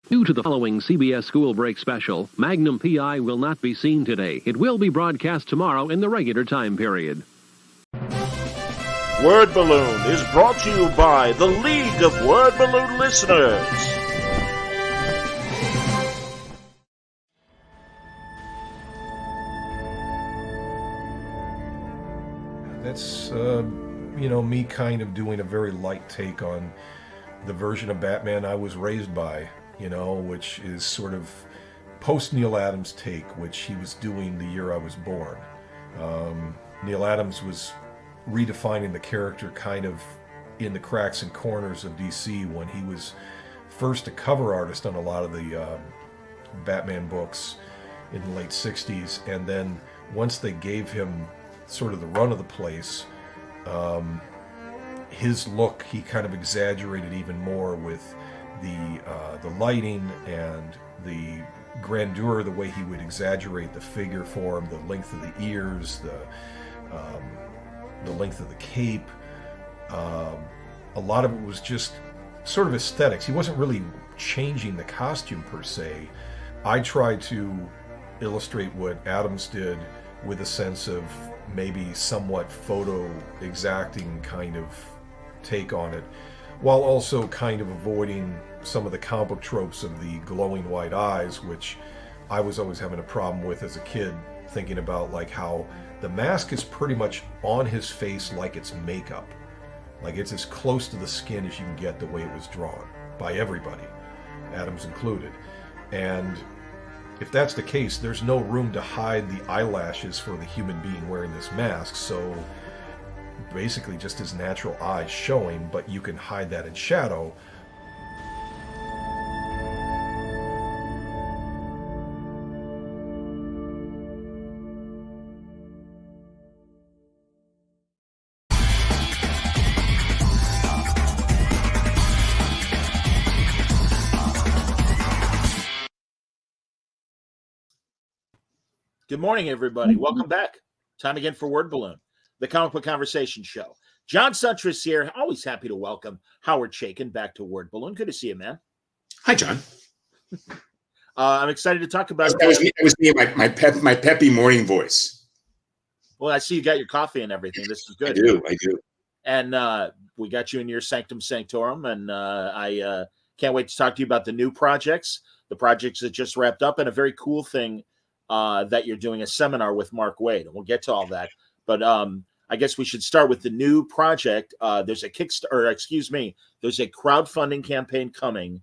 Due to the following CBS School Break special, Magnum PI will not be seen today. It will be broadcast tomorrow in the regular time period. Word Balloon is brought to you by the League of Word Balloon Listeners. That's, me kind of doing a very light take on the version of Batman I was raised by, which is sort of post-Neil Adams take, which he was doing the year I was born. Neil Adams was redefining the character kind of in the cracks and corners of DC when he was first a cover artist on a lot of the Batman books in the late 60s, and then once they gave him sort of the run of the place, his look, he kind of exaggerated even more with the lighting and the grandeur, the way he would exaggerate the figure form, the length of the ears, the length of the cape. A lot of it was just sort of aesthetics. He wasn't really changing the costume per se. I tried to illustrate what Adams did with a sense of maybe somewhat photo exacting kind of take on it, while also kind of avoiding some of the comic book tropes of the glowing white eyes, which I was always having a problem with as a kid, thinking about like how the mask is pretty much on his face like it's makeup. Like it's as close to the skin as you can get the way it was drawn by everybody, Adams included. And if that's the case, there's no room to hide the eyelashes for the human being wearing this mask, so basically just his natural eyes showing, but you can hide that in shadow. Good morning, everybody. Welcome back. Time again for Word Balloon, the comic book conversation show. John Suntress here. Always happy to welcome Howard Chaykin back to Word Balloon. Good to see you, man. Hi, John. I'm excited to talk about. That was me. My peppy morning voice. Well, I see you got your coffee and everything. This is good. I do. And we got you in your sanctum sanctorum, and I can't wait to talk to you about the new projects, the projects that just wrapped up, and a very cool thing that you're doing a seminar with Mark Waid, and we'll get to all that. But I guess we should start with the new project. There's a there's a crowdfunding campaign coming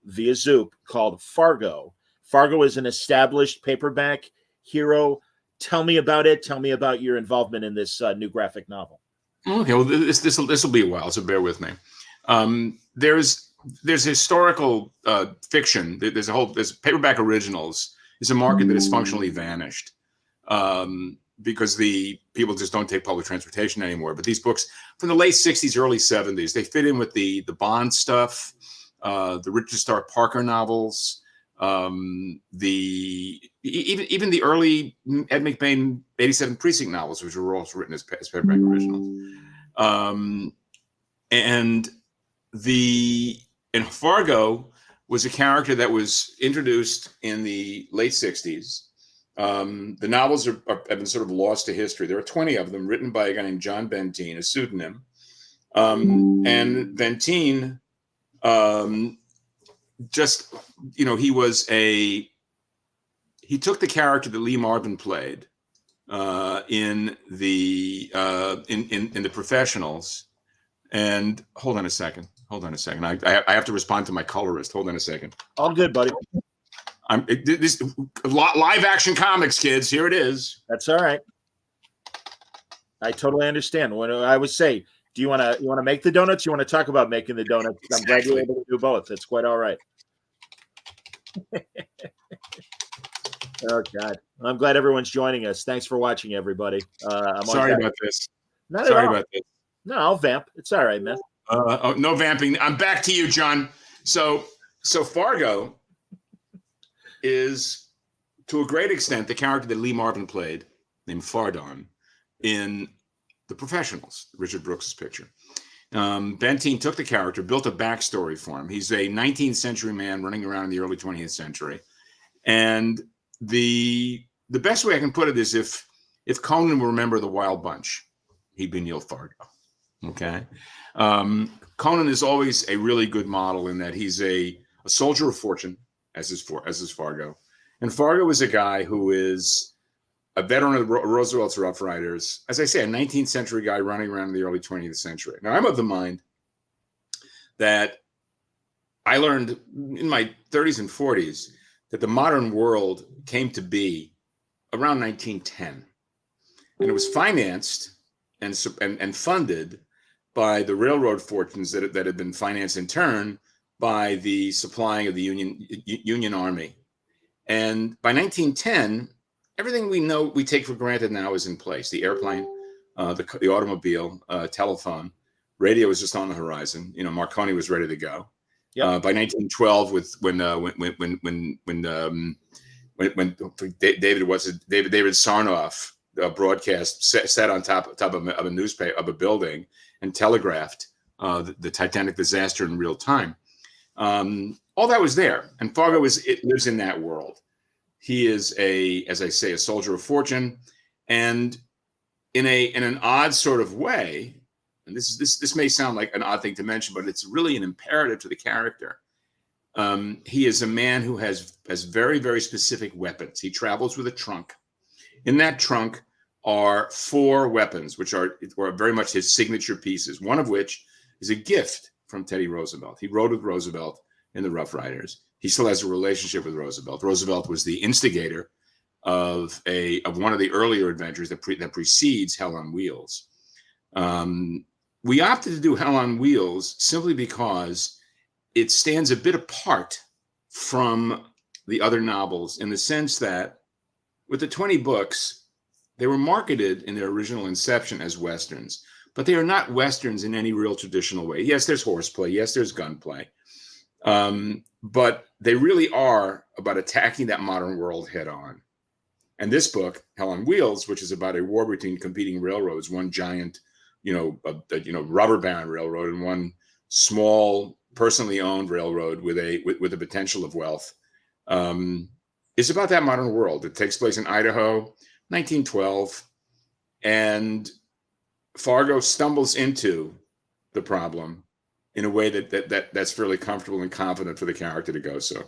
via Zoop called Fargo. Fargo is an established paperback hero. Tell me about it. Tell me about your involvement in this new graphic novel. Okay, well, this will be a while, so bear with me. There's historical fiction. There's paperback originals. It's a market that has functionally vanished because the people just don't take public transportation anymore. But these books from the late 60s, early 70s, they fit in with the Bond stuff, the Richard Starr Parker novels, even the early Ed McBain 87 Precinct novels, which were also written as paperback originals. And Fargo was a character that was introduced in the late 60s. The novels have been sort of lost to history. There are 20 of them written by a guy named John Bentine, a pseudonym. And Bentine he took the character that Lee Marvin played in the Professionals. And hold on a second. I have to respond to my colorist. Hold on a second. All good, buddy. This live action comics, kids. Here it is. That's all right. I totally understand. When I would say, do you want to make the donuts? You want to talk about making the donuts? Exactly. I'm glad you're able to do both. It's quite all right. Oh God, I'm glad everyone's joining us. Thanks for watching, everybody. Sorry about this. Sorry about this. No, I'll vamp. It's all right, man. No vamping. I'm back to you, John. So Fargo is, to a great extent, the character that Lee Marvin played, named Fardon, in The Professionals, Richard Brooks's picture. Benteen took the character, built a backstory for him. He's a 19th century man running around in the early 20th century. And the best way I can put it is if Conan will remember the Wild Bunch, he'd be Neil Fargo. Okay. Conan is always a really good model in that he's a soldier of fortune, as is Fargo. And Fargo is a guy who is a veteran of Roosevelt's Rough Riders. As I say, a 19th century guy running around in the early 20th century. Now, I'm of the mind that I learned in my 30s and 40s that the modern world came to be around 1910. And it was financed and funded by the railroad fortunes that had been financed in turn by the supplying of the Union Army. And by 1910, everything we take for granted now is in place. The airplane, the automobile, telephone, radio was just on the horizon. Marconi was ready to go. Yep. By 1912, when David Sarnoff broadcast sat on top of a newspaper of a building and telegraphed the Titanic disaster in real time. All that was there, and Fargo lives in that world. He is as I say, a soldier of fortune, and in an odd sort of way. And this may sound like an odd thing to mention, but it's really an imperative to the character. He is a man who has very, very specific weapons. He travels with a trunk. In that trunk are 4 weapons, which are very much his signature pieces, one of which is a gift from Teddy Roosevelt. He rode with Roosevelt in the Rough Riders. He still has a relationship with Roosevelt. Roosevelt was the instigator of one of the earlier adventures that precedes Hell on Wheels. We opted to do Hell on Wheels simply because it stands a bit apart from the other novels in the sense that with the 20 books, they were marketed in their original inception as Westerns, but they are not Westerns in any real traditional way. Yes, there's horseplay. Yes, there's gunplay. But they really are about attacking that modern world head on. And this book, Hell on Wheels, which is about a war between competing railroads, one giant, rubber baron railroad and one small, personally owned railroad with a potential of wealth, is about that modern world. It takes place in Idaho, 1912, and Fargo stumbles into the problem in a way that's fairly comfortable and confident for the character to go. So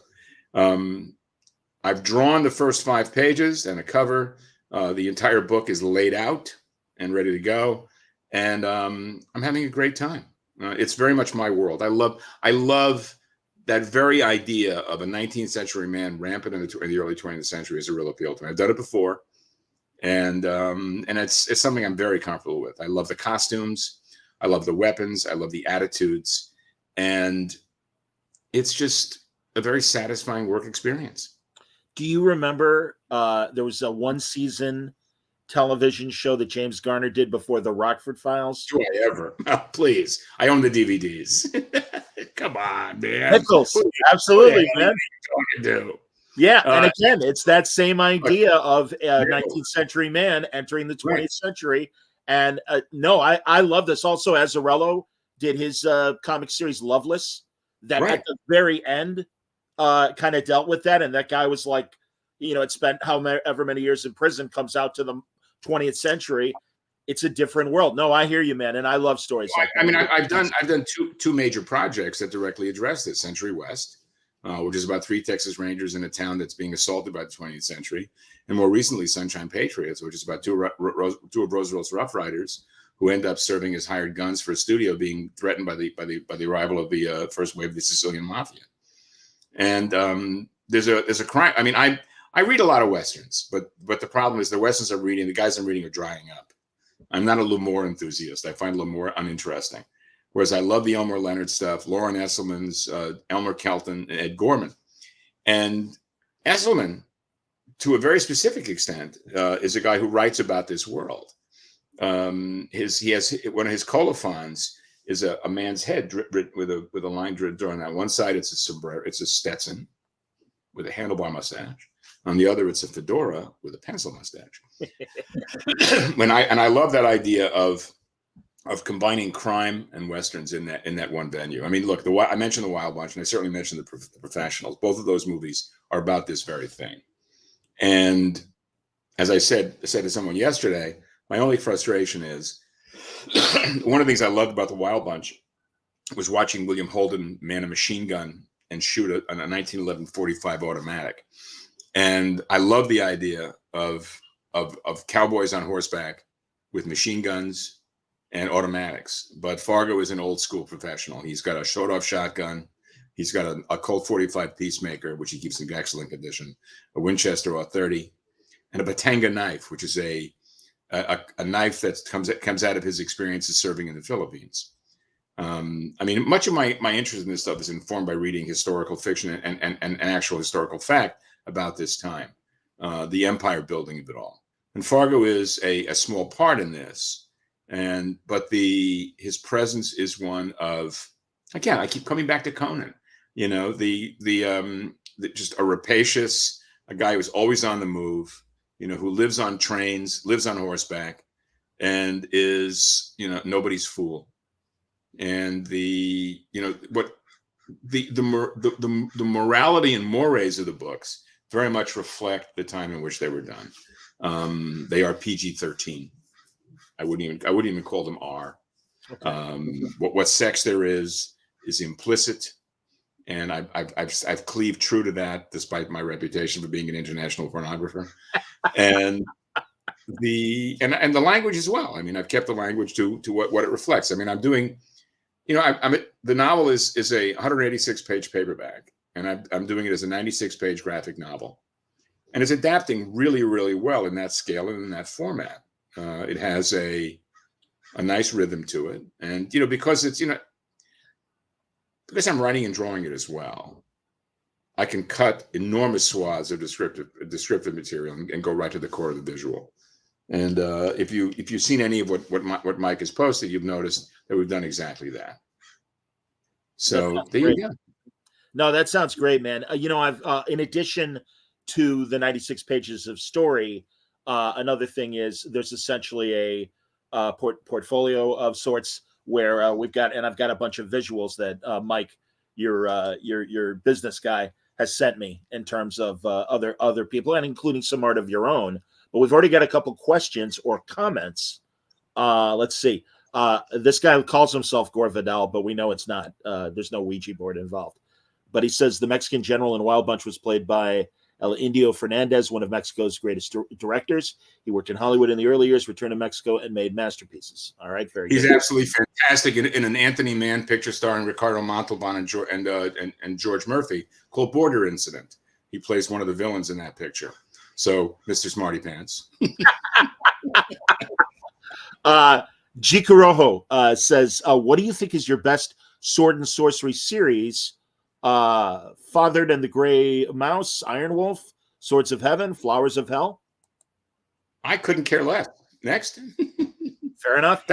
I've drawn the first 5 pages and a cover. The entire book is laid out and ready to go. And I'm having a great time. It's very much my world. I love that very idea of a 19th century man rampant in the early 20th century is a real appeal to me. I've done it before. And it's something I'm very comfortable with. I love the costumes. I love the weapons. I love the attitudes. And it's just a very satisfying work experience. Do you remember there was a 1-season television show that James Garner did before the Rockford Files? Do I ever? Oh, please. I own the DVDs. Come on, man. Nichols. Absolutely, man. Do. Yeah, and again, it's that same idea of a 19th century man entering the 20th century. And no, I love this. Also, Azzarello did his comic series Loveless, that at the very end kind of dealt with that. And that guy was like, it spent however many years in prison, comes out to the 20th century. It's a different world. No, I hear you, man. And I love stories like that. I mean, I've done two major projects that directly address this. Century West, which is about 3 Texas Rangers in a town that's being assaulted by the 20th century. And more recently, Sunshine Patriots, which is about two of Roosevelt's Rough Riders who end up serving as hired guns for a studio being threatened by the arrival of the first wave of the Sicilian Mafia. And there's a crime. I mean, I read a lot of Westerns, but the problem is the Westerns the guys I'm reading are drying up. I'm not a L'Amour enthusiast. I find L'Amour uninteresting. Whereas I love the Elmer Leonard stuff, Lauren Esselman's, Elmer Kelton, and Ed Gorman. And Esselman, to a very specific extent, is a guy who writes about this world. He has one of his colophons is a man's head with a line drawn on one side. It's a sombrero, it's a Stetson with a handlebar mustache. On the other, it's a fedora with a pencil mustache. I love that idea of of combining crime and westerns in that one venue. I mean, look, I mentioned the Wild Bunch, and I certainly mentioned the Professionals. Both of those movies are about this very thing. And as I said to someone yesterday, my only frustration is one of the things I loved about the Wild Bunch was watching William Holden man a machine gun and shoot a 1911 45 automatic. And I love the idea of cowboys on horseback with machine guns and automatics. But Fargo is an old school professional. He's got a short-off shotgun. He's got a Colt 45 Peacemaker, which he keeps in excellent condition, a Winchester .30, and a Batanga knife, which is a knife that comes out of his experiences serving in the Philippines. I mean, much of my interest in this stuff is informed by reading historical fiction and actual historical fact about this time, the empire building of it all. And Fargo is a small part in this, but his presence is one of, again, I keep coming back to Conan, you know, the just a rapacious, a guy who's always on the move, you know, who lives on trains, lives on horseback, and is, you know, nobody's fool. And the morality and mores of the books very much reflect the time in which they were done. They are PG-13. I wouldn't even call them R. Okay. What sex there is implicit, and I've cleaved true to that despite my reputation for being an international pornographer, and the language as well. I mean, I've kept the language to what it reflects. I mean, I'm doing, you know, the novel is a 186-page paperback, and I'm doing it as a 96-page graphic novel, and it's adapting really, really well in that scale and in that format. It has a nice rhythm to it, and you know, because it's, you know, because I'm writing and drawing it as well, I can cut enormous swaths of descriptive material and go right to the core of the visual. And if you've seen any of what Mike has posted, you've noticed that we've done exactly that. So there you go. No, that sounds great, man. You know, I've in addition to the 96 pages of story, another thing is there's essentially a portfolio of sorts where I've got a bunch of visuals that Mike, your business guy, has sent me in terms of other people, and including some art of your own. But we've already got a couple questions or comments. Let's see. This guy calls himself Gore Vidal, but we know it's not. There's no Ouija board involved. But he says the Mexican general in Wild Bunch was played by El Indio Fernandez, one of Mexico's greatest directors. He worked in Hollywood in the early years, returned to Mexico, and made masterpieces. All right, very good. He's absolutely fantastic in an Anthony Mann picture starring Ricardo Montalban and George Murphy called Border Incident. He plays one of the villains in that picture. So, Mr. Smarty Pants. Jikaroho says, what do you think is your best sword and sorcery series? Fathered and the Gray Mouse, Iron Wolf, Swords of Heaven, Flowers of Hell. I couldn't care less. Next. Fair enough.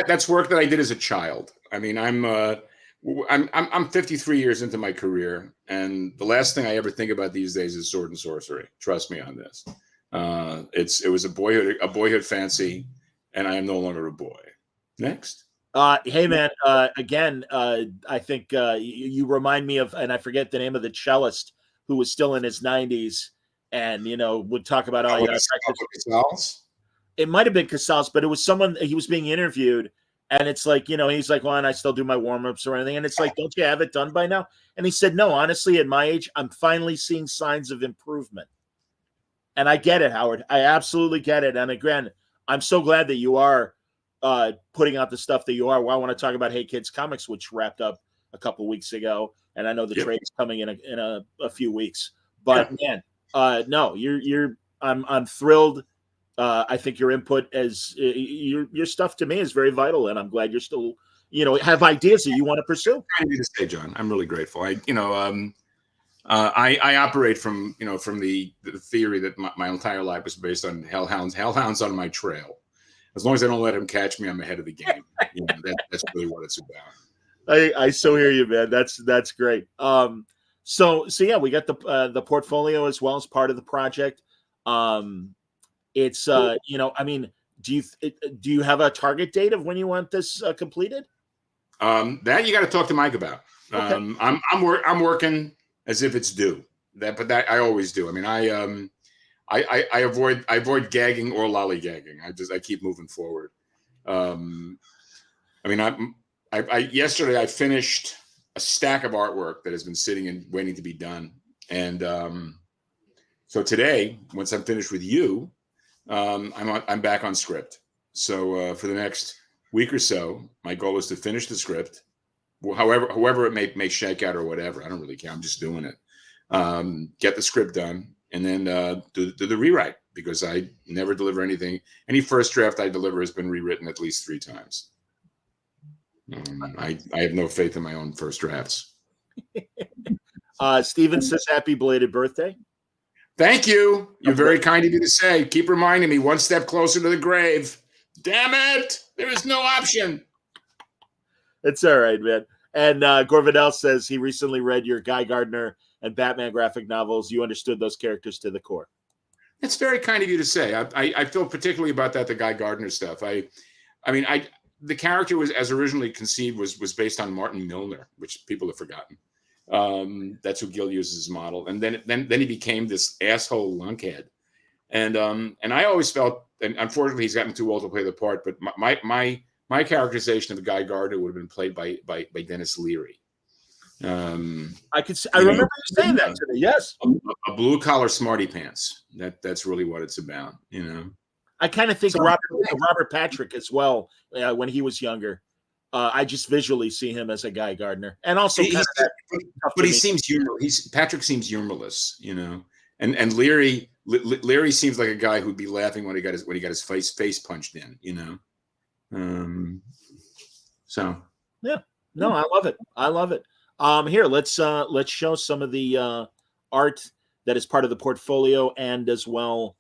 That's work that I did as a child. I mean, I'm 53 years into my career, and the last thing I ever think about these days is sword and sorcery. Trust me on this. It was a boyhood fancy, and I am no longer a boy. Next. Hey man, again, I think you remind me of, and I forget the name of the cellist who was still in his 90s, and you know would talk about Casals? It might have been Casals, but it was someone, he was being interviewed, and it's like, you know, he's like, well, and I still do my warm-ups or anything, and it's like, don't you have it done by now? And he said, no, honestly, at my age, I'm finally seeing signs of improvement. And I get it, Howard. I absolutely get it. And again, I'm so glad that you are putting out the stuff that you are. Well, I want to talk about Hey Kids Comics, which wrapped up a couple of weeks ago, and I know the trade is coming in a few weeks. But man, no, I'm thrilled. I think your input as your stuff to me is very vital, and I'm glad you're still, you know, have ideas that you want to pursue. I need to say, John, I'm really grateful. I operate from the theory that my entire life was based on hellhounds on my trail. As long as I don't let him catch me, I'm ahead of the game. You know, that's really what it's about. I so hear you, man. That's great. So yeah, we got the portfolio as well as part of the project. It's you know, I mean, Do you have a target date of when you want this completed? That you got to talk to Mike about. Okay. I'm working as if it's due. That I always do. I mean, I avoid gagging or lollygagging. I keep moving forward. I mean, yesterday I finished a stack of artwork that has been sitting and waiting to be done, and so today, once I'm finished with you, I'm back on script. So for the next week or so, my goal is to finish the script, however it may shake out or whatever. I don't really care. I'm just doing it. Get the script done, and then do the rewrite, because I never deliver anything. Any first draft I deliver has been rewritten at least 3 times. I have no faith in my own first drafts. Steven says happy belated birthday. Thank you. You're very kind of you to say. Keep reminding me, one step closer to the grave. Damn it. There is no option. It's all right, man. And Gorvidel says he recently read your Guy Gardner and Batman graphic novels. You understood those characters to the core. It's very kind of you to say. I feel particularly about that, the Guy Gardner stuff. The character was, as originally conceived, was based on Martin Milner, which people have forgotten. That's who Gil uses as model, and then he became this asshole lunkhead, and I always felt, and unfortunately he's gotten too old to play the part, but my characterization of the Guy Gardner would have been played by Dennis Leary. I remember you saying that to me. Yes, a blue collar smarty pants. That's really what it's about, you know. I kind of think Robert Patrick as well. When he was younger, I just visually see him as a Guy Gardner, and also, but he seems Patrick seems humorless, you know, and Leary seems like a guy who'd be laughing when he got his face punched in, you know. So yeah, no, I love it. Here, let's show some of the art that is part of the portfolio, and as well,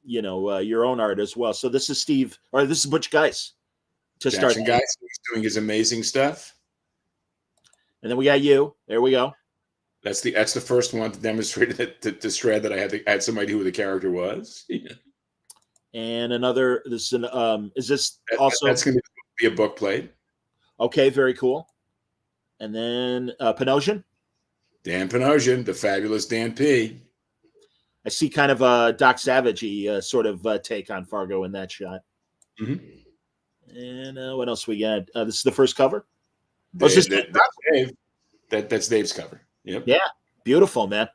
your own art as well. So this is this is Butch Geis to Jackson start. Geis, who's doing his amazing stuff. And then we got you. There we go. That's the first one to demonstrate to Strad that I had some idea who the character was. Yeah. And another. Is this also? That's going to be a book plate. Okay, very cool. And then Panosian. Dan Panosian, the fabulous Dan P. I see kind of a Doc Savage-y sort of take on Fargo in that shot. Mm-hmm. And what else we got? This is the first cover. That's Dave's cover. Yep. Yeah, beautiful, man.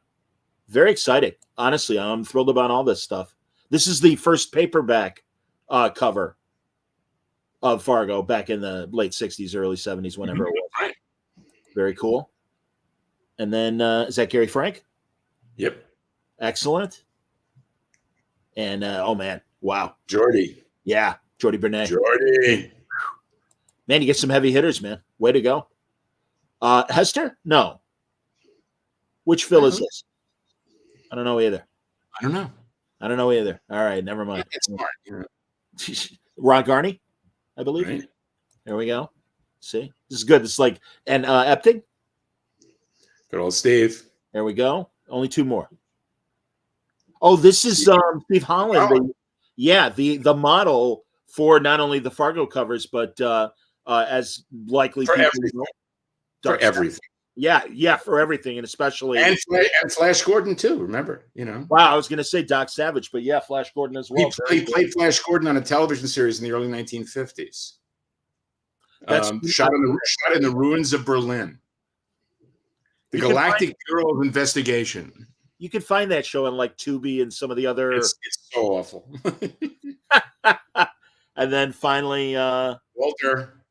Very exciting. Honestly, I'm thrilled about all this stuff. This is the first paperback cover of Fargo back in the late 60s, early 70s, whenever it was. Right. Very cool. And then is that Gary Frank? Yep. Excellent. And oh man, wow. Jordy. Yeah, Jordy Bernay. Jordy. Man, you get some heavy hitters, man. Way to go. Hester? No. Which Phil is this? I don't know either. I don't know either. All right, never mind. It's smart. Yeah. Ron Garney, I believe. Right. There we go. See? This is good. It's like, and Epting. Good old Steve. There we go. Only 2 more. Oh, this is Steve Holland. The model for not only the Fargo covers, but as likely for people everything. Know, for everything. Yeah, for everything, and especially and Flash Gordon too. Remember, you know. Wow, I was going to say Doc Savage, but yeah, Flash Gordon as well. He played Flash Gordon on a television series in the early 1950s. Shot in the ruins of Berlin. The Galactic Bureau of Investigation. You can find that show on like Tubi and some of the other. It's so awful. And then finally, Walter.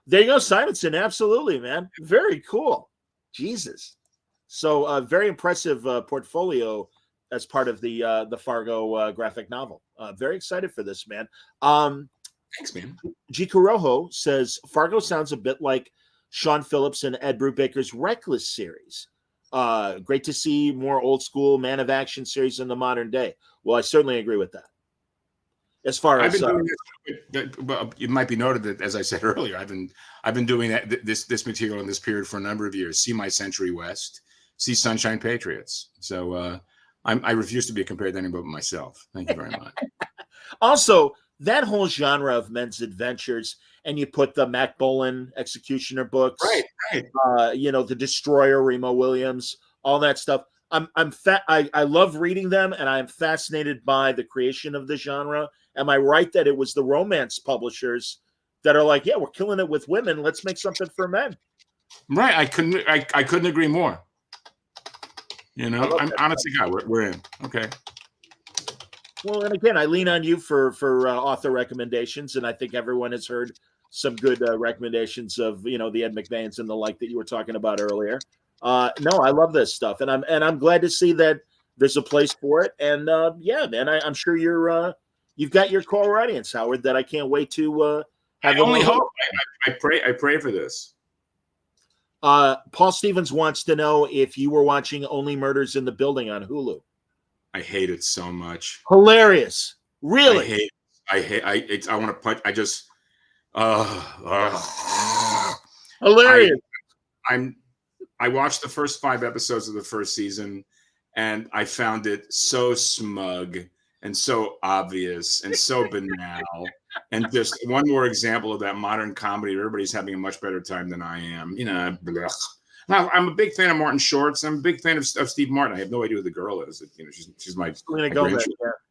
There you go, Simonson. Absolutely, man. Very cool. Jesus. So very impressive portfolio as part of the Fargo graphic novel. Very excited for this, man. Thanks, man. G. Corojo says Fargo sounds a bit like Sean Phillips and Ed Brubaker's Reckless series. Great to see more old school man of action series in the modern day. Well, I certainly agree with that. As far as it might be noted that, as I said earlier, I've been doing this material in this period for a number of years. See My Century West, see Sunshine Patriots. So I refuse to be compared to anybody but myself. Thank you very much. Also, that whole genre of men's adventures, and you put the Mac Bolan Executioner books, Right, right. The Destroyer, Remo Williams, all that stuff. I love reading them, and I am fascinated by the creation of the genre. Am I right that it was the romance publishers that are like, yeah, we're killing it with women. Let's make something for men. Right. I couldn't agree more. I'm that. honestly, God, we're in. Okay. Well, and again, I lean on you for author recommendations, and I think everyone has heard some good recommendations of the Ed McMahons and the like that you were talking about earlier. No, I love this stuff, and I'm glad to see that there's a place for it. And yeah, man, I'm sure you've got your core audience, Howard. That I can't wait to have. I only hope. I pray for this. Paul Stevens wants to know if you were watching Only Murders in the Building on Hulu. I hate it so much. Hilarious. Really? I want to punch. I just hilarious. I watched the first 5 episodes of the first season, and I found it so smug and so obvious and so banal. And just one more example of that modern comedy. Everybody's having a much better time than I am. Now, I'm a big fan of Martin Short's. I'm a big fan of Steve Martin. I have no idea who the girl is. She's my grandchild.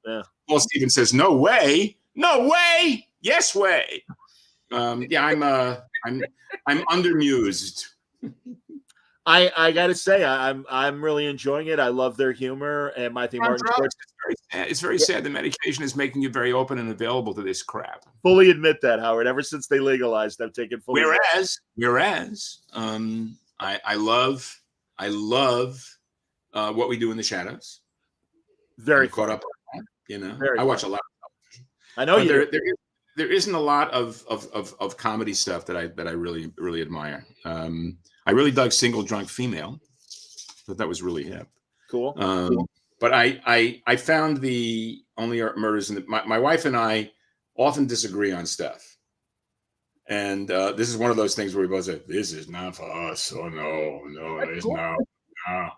Yeah. Paul Stevens says, "No way, no way, yes way." Yeah, I'm undermused. I got to say, I'm really enjoying it. I love their humor, and I think Martin Short. It's very sad. The medication is making you very open and available to this crap. Fully admit that, Howard. Ever since they legalized, I've taken full. Whereas, I love What We Do in the Shadows. Very caught up on that, Very I watch a lot of television. I know you. There isn't a lot of comedy stuff that I really admire. I really dug Single Drunk Female. Thought that was really hip. Cool. But I found the Only Murders in the my wife and I often disagree on stuff. And this is one of those things where we both say, this is not for us. Oh, no, it is not. No.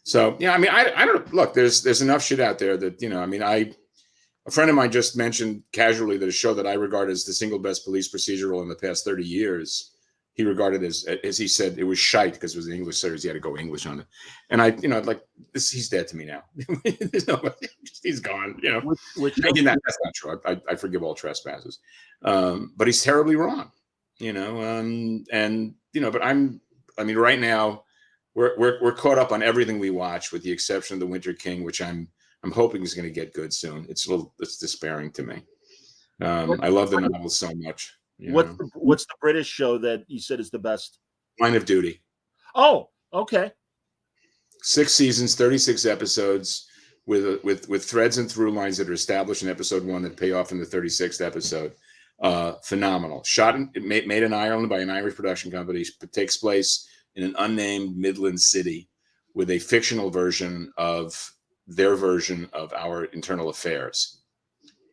So, yeah, I mean, I don't look, there's enough shit out there that, a friend of mine just mentioned casually that a show that I regard as the single best police procedural in the past 30 years, he regarded as he said, it was shite because it was an English series. He had to go English on it. And he's dead to me now. There's no, he's gone, Maybe that's not true. I forgive all trespasses. But he's terribly wrong, but right now we're caught up on everything we watch with the exception of The Winter King, which I'm hoping is going to get good soon. It's despairing to me. I love the novel so much. What's the British show that you said is the best? Line of Duty. Oh, okay. 6 seasons, 36 episodes, with threads and through lines that are established in episode 1 that pay off in the 36th episode. Phenomenal. Made in Ireland by an Irish production company. It takes place in an unnamed Midland city with a fictional version of their version of our internal affairs.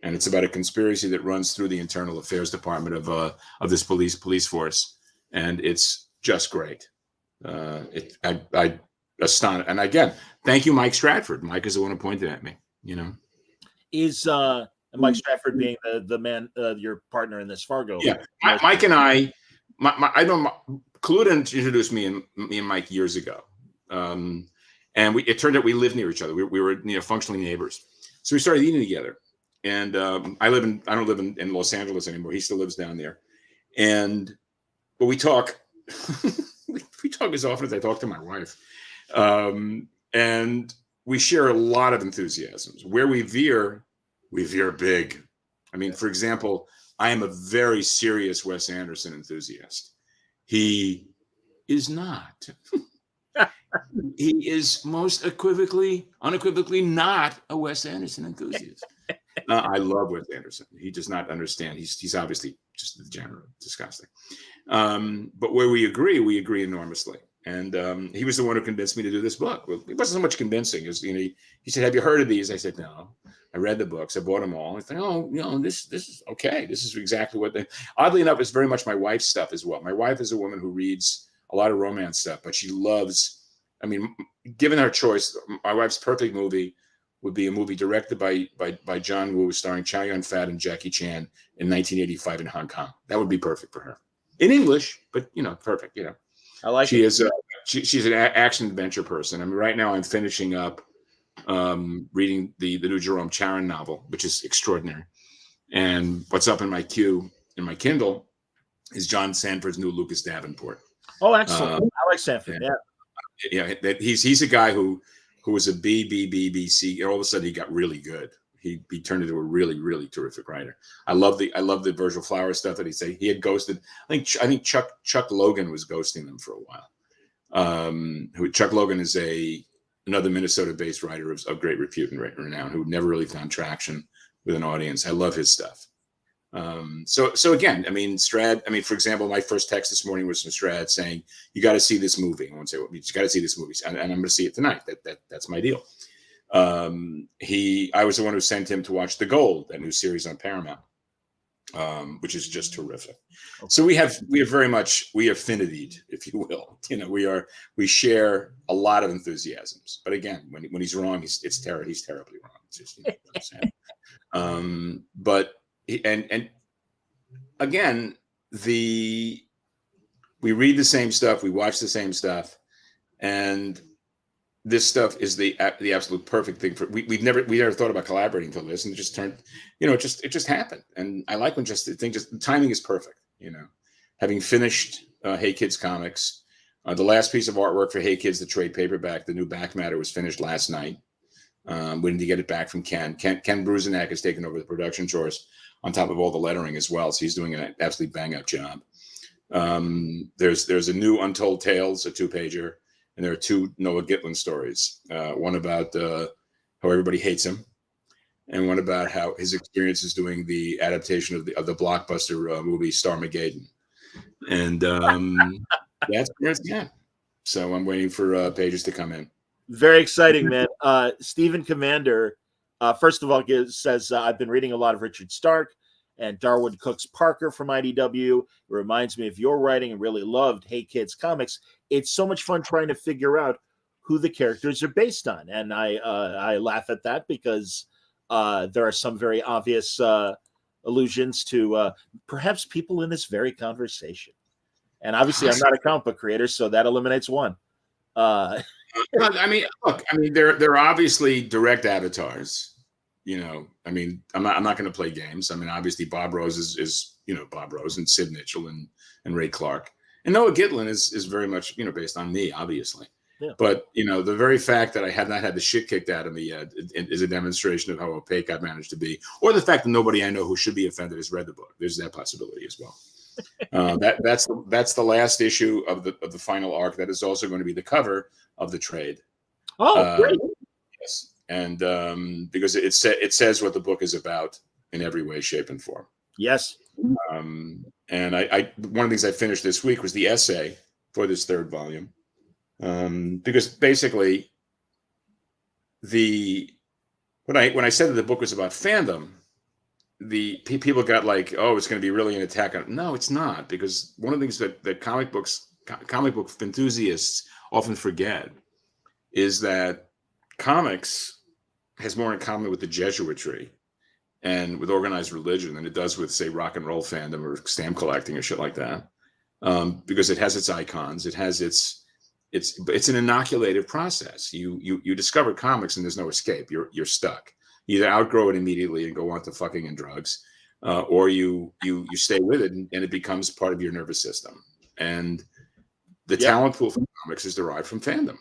And it's about a conspiracy that runs through the internal affairs department of this police force, and it's just great. I astonished. And again, thank you, Mike Stratford. Mike is the one who pointed at me. Is Mike Stratford being the man, your partner in this Fargo? Yeah, Mike and I know Kaluta introduced me and Mike years ago, and it turned out we lived near each other. We were functionally neighbors, so we started eating together. And I don't live in Los Angeles anymore. He still lives down there. But we talk, we talk as often as I talk to my wife. And we share a lot of enthusiasms. Where we veer big. I mean, for example, I am a very serious Wes Anderson enthusiast. He is not. He is most unequivocally not a Wes Anderson enthusiast. I love Wes Anderson. He does not understand. He's obviously just degenerate, disgusting. But where we agree enormously. And he was the one who convinced me to do this book. Well, it wasn't so much convincing as he said, "Have you heard of these?" I said, "No." I read the books. I bought them all. I thought, this is okay. This is exactly what they. Oddly enough, it's very much my wife's stuff as well. My wife is a woman who reads a lot of romance stuff, but she loves. I mean, given her choice, my wife's perfect movie would be a movie directed by John Woo, starring Chow Yun-fat and Jackie Chan in 1985 in Hong Kong. That would be perfect for her. In English, but perfect. I like she it. is she's an action adventure person. I mean, right now I'm finishing up reading the new Jerome Charon novel, which is extraordinary. And what's up in my queue in my Kindle is John Sanford's new Lucas Davenport. Oh, excellent! I like Sanford. Yeah. He's a guy who was a B, and all of a sudden he got really good. He turned into a really, really terrific writer. I love the Virgil Flowers stuff that he had ghosted. I think Chuck Logan was ghosting them for a while. Chuck Logan is another Minnesota-based writer of great repute and renown who never really found traction with an audience. I love his stuff. So again, I mean, Strad. I mean, for example, my first text this morning was from Strad saying, "You got to see this movie." I won't say what. You got to see this movie, and I'm going to see it tonight. That's my deal. I was the one who sent him to watch The Gold, that new series on Paramount, which is just terrific. Okay. So we have affinity, if you will. We share a lot of enthusiasms. But again, when he's wrong, he's terribly wrong. It's just, but and again, we read the same stuff, we watch the same stuff, and this stuff is the absolute perfect thing for. We never thought about collaborating until this, and it just turned, it just happened. And I like when the timing is perfect. Having finished Hey Kids Comics, the last piece of artwork for Hey Kids, the trade paperback, the new back matter was finished last night. We need to get it back from Ken. Ken Bruzenak has taken over the production chores on top of all the lettering as well. So he's doing an absolutely bang up job. There's a new Untold Tales, a 2-pager, and there are 2 Noah Gitlin stories. One about how everybody hates him, and one about how his experience is doing the adaptation of the blockbuster movie Starmageddon. And that's yeah. So I'm waiting for pages to come in. Very exciting, man. Stephen Commander, first of all, says, I've been reading a lot of Richard Stark and Darwin Cooks Parker from IDW. It reminds me of your writing and really loved Hey Kids Comics. It's so much fun trying to figure out who the characters are based on. And I laugh at that because there are some very obvious allusions to perhaps people in this very conversation. And obviously I'm not a comic book creator, so that eliminates one. I mean, look. I mean, they're obviously direct avatars. I mean, I'm not going to play games. I mean, obviously, Bob Rose is Bob Rose, and Sid Mitchell and Ray Clark, and Noah Gitlin is very much based on me, obviously. Yeah. But the very fact that I have not had the shit kicked out of me yet is a demonstration of how opaque I've managed to be, or the fact that nobody I know who should be offended has read the book. There's that possibility as well. That's the last issue of the final arc. That is also going to be the cover of the trade. Oh, great! Yes, and because it says what the book is about in every way, shape, and form. Yes. And I one of the things I finished this week was the essay for this 3rd volume, because basically when I said that the book was about fandom, the people got like, oh, it's going to be really an attack on. No, it's not, because one of the things that comic book enthusiasts often forget is that comics has more in common with the Jesuitry and with organized religion than it does with, say, rock and roll fandom or stamp collecting or shit like that, because it has its icons, it has it's an inoculated process. You discover comics and there's no escape. You're stuck. You either outgrow it immediately and go on to fucking and drugs, or you stay with it and it becomes part of your nervous system. And the talent pool from comics is derived from fandom.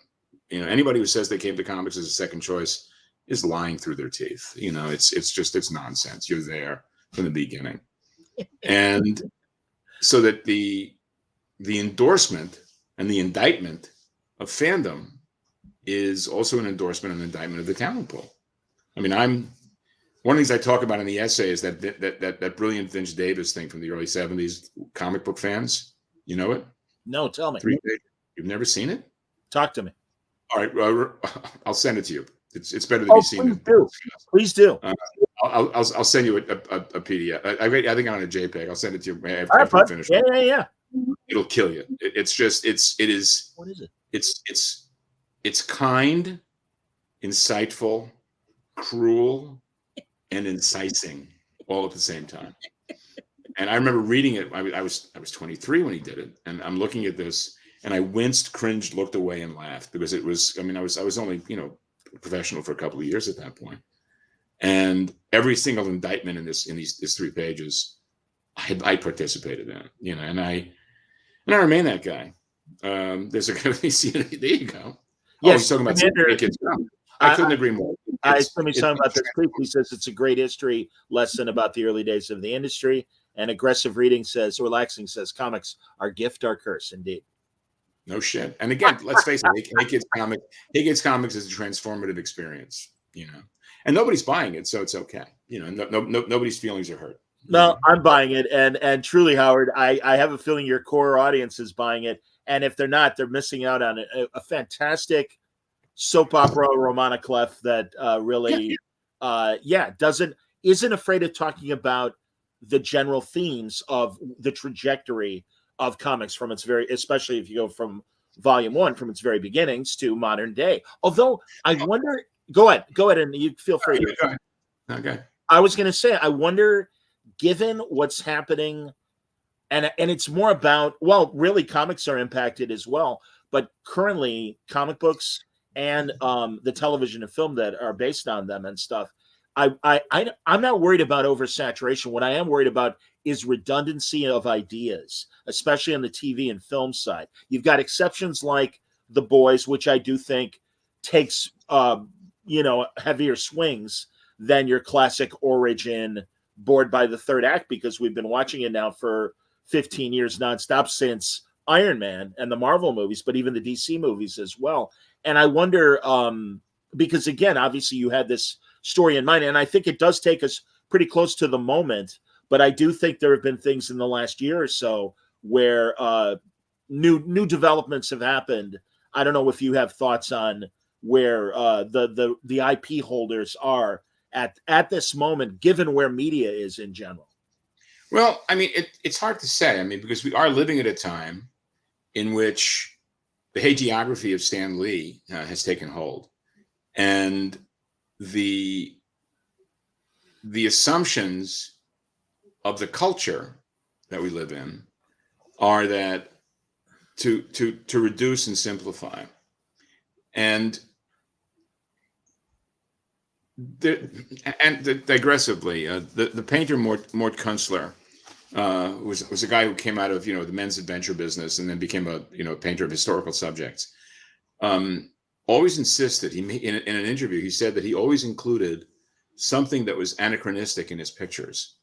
Anybody who says they came to comics as a second choice is lying through their teeth. It's nonsense. You're there from the beginning. And so that the endorsement and the indictment of fandom is also an endorsement and indictment of the talent pool. I mean, one of the things I talk about in the essay is that brilliant Vince Davis thing from the early 70s, comic book fans. You know it? No, tell me. You've never seen it? Talk to me. All right, I'll send it to you. It's better than you've seen it. Please do. I'll send you a PDF. I think I'm on a JPEG. I'll send it to you after we finish. Yeah. It'll kill you. It is. What is it? It's kind, insightful, cruel and incising all at the same time. And I remember reading it. I was 23 when he did it, and I'm looking at this, and I winced, cringed, looked away, and laughed because it was. I mean, I was only professional for a couple of years at that point, and every single indictment in these 3 pages, I participated in. And I remain that guy. There's a guy. There you go. Yes, he's talking about kids. I couldn't agree more. Somebody's talking about this too. He says it's a great history lesson about the early days of the industry. And aggressive reading says, relaxing says, comics are gift or curse, indeed. No shit. And again, let's face it, Hey Kids Comics is a transformative experience, and nobody's buying it, so it's okay. Nobody's feelings are hurt. No, I'm buying it, and truly, Howard, I have a feeling your core audience is buying it, and if they're not, they're missing out on a fantastic soap opera roman à clef that really, isn't afraid of talking about the general themes of the trajectory of comics from its especially if you go from volume 1 from its very beginnings to modern day. Although I wonder, go ahead, and you feel free. Okay. I was going to say, I wonder, given what's happening, and it's more about, well, really comics are impacted as well, but currently comic books and the television and film that are based on them and stuff, I'm not worried about oversaturation. What I am worried about is redundancy of ideas, especially on the TV and film side. You've got exceptions like The Boys, which I do think takes heavier swings than your classic origin bored by the third act, because we've been watching it now for 15 years nonstop since Iron Man and the Marvel movies, but even the DC movies as well. And I wonder, because again, obviously you had this story in mind, and I think it does take us pretty close to the moment, but I do think there have been things in the last year or so where new developments have happened. I don't know if you have thoughts on where the IP holders are at this moment, given where media is in general. Well, I mean, it's hard to say. I mean, because we are living at a time in which the hagiography of Stan Lee has taken hold, and the assumptions of the culture that we live in are that to reduce and simplify, and digressively, the painter Mort Kunstler was a guy who came out of the men's adventure business and then became a painter of historical subjects. Always insisted, in an interview, he said that he always included something that was anachronistic in his pictures,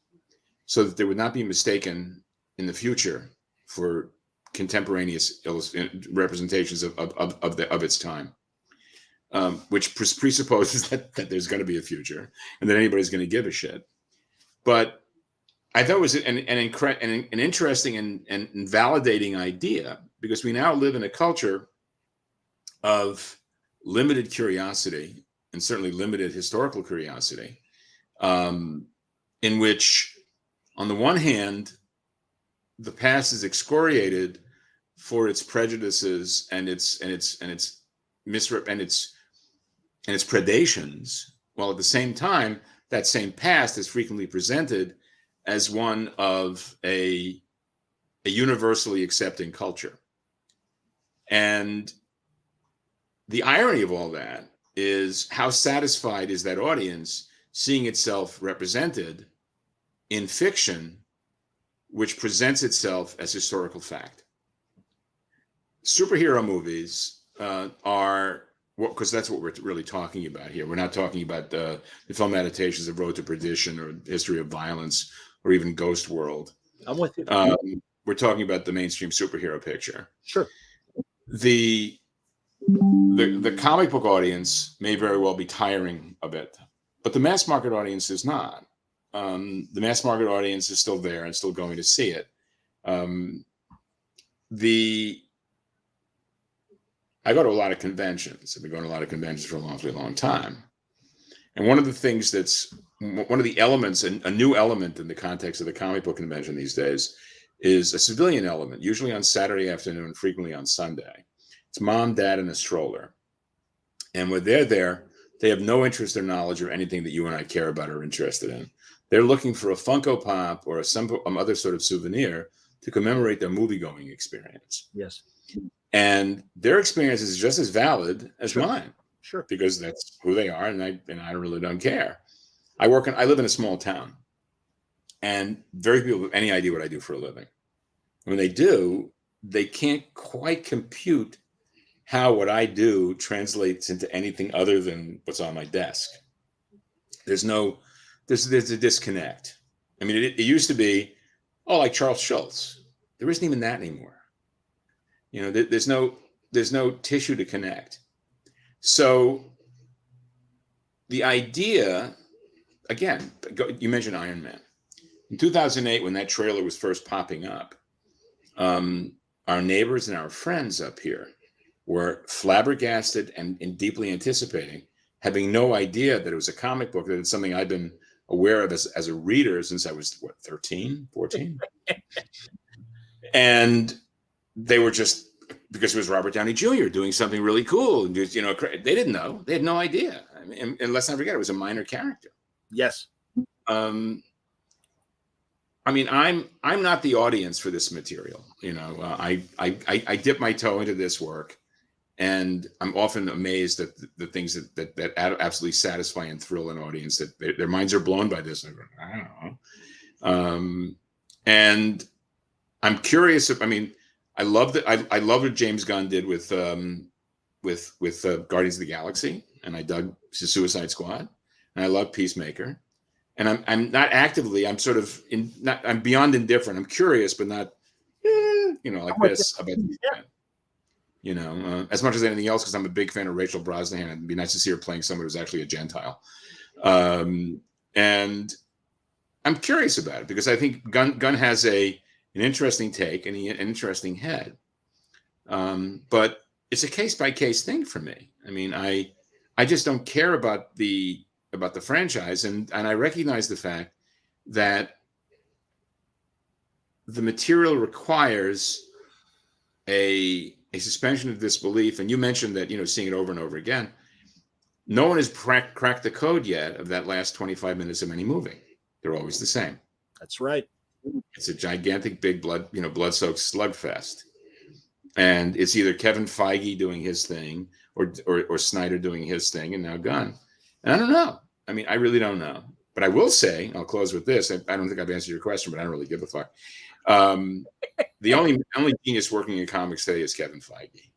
so that they would not be mistaken in the future for contemporaneous representations of its time, which presupposes that there's going to be a future and that anybody's going to give a shit. But I thought it was an interesting and validating idea, because we now live in a culture of limited curiosity, and certainly limited historical curiosity, in which, on the one hand, the past is excoriated for its prejudices and its predations, while at the same time, that same past is frequently presented as one of a universally accepting culture. And the irony of all that is, how satisfied is that audience seeing itself represented in fiction, which presents itself as historical fact? Superhero movies are, because that's what we're really talking about here. We're not talking about the film adaptations of Road to Perdition or History of Violence or even Ghost World. I'm with you. We're talking about the mainstream superhero picture. Sure. The comic book audience may very well be tiring of it, but the mass market audience is not. The mass market audience is still there and still going to see it. I go to a lot of conventions. I've been going to a lot of conventions for a long time. And one of the elements, and a new element in the context of the comic book convention these days, is a civilian element, usually on Saturday afternoon, frequently on Sunday. It's mom, dad, and a stroller. And when they're there, They have no interest or knowledge or anything that you and I care about or are interested in. They're looking for a Funko Pop or some other sort of souvenir to commemorate their movie-going experience. Yes. And their experience is just as valid as mine. Sure. Because that's who they are, and I really don't care. I live in a small town, and very few people have any idea what I do for a living. When they do, they can't quite compute how what I do translates into anything other than what's on my desk. There's a disconnect. I mean, it used to be, like Charles Schultz. There isn't even that anymore. You know, there's no tissue to connect. So the idea, again, you mentioned Iron Man. In 2008, when that trailer was first popping up, our neighbors and our friends up here were flabbergasted and deeply anticipating, having no idea that it was a comic book, that it's something I'd been aware of as a reader since I was, 13, 14? And they were just, because it was Robert Downey Jr. doing something really cool. And just, they didn't know. They had no idea. I mean, and let's not forget, it was a minor character. Yes. I mean, I'm not the audience for this material. I dip my toe into this work, and I'm often amazed at the things that absolutely satisfy and thrill an audience, that their minds are blown by this. I don't know. And I'm curious if, I love that. I love what James Gunn did with Guardians of the Galaxy, and I dug Suicide Squad, and I love Peacemaker. And I'm not actively. I'm sort of I'm beyond indifferent. I'm curious, but not, like this about. As much as anything else, because I'm a big fan of Rachel Brosnahan. It'd be nice to see her playing someone who's actually a Gentile. And I'm curious about it because I think Gunn has an interesting take and an interesting head. But it's a case-by-case thing for me. I mean, I just don't care about the franchise, and I recognize the fact that the material requires a suspension of disbelief. And you mentioned that, seeing it over and over again. No one has cracked the code yet of that last 25 minutes of any movie. They're always the same. That's right. It's a gigantic, big blood-soaked slugfest. And it's either Kevin Feige doing his thing or Snyder doing his thing, and now Gunn. And I don't know. I mean, I really don't know. But I will say, I'll close with this. I don't think I've answered your question, but I don't really give a fuck. The only genius working in comics today is Kevin Feige,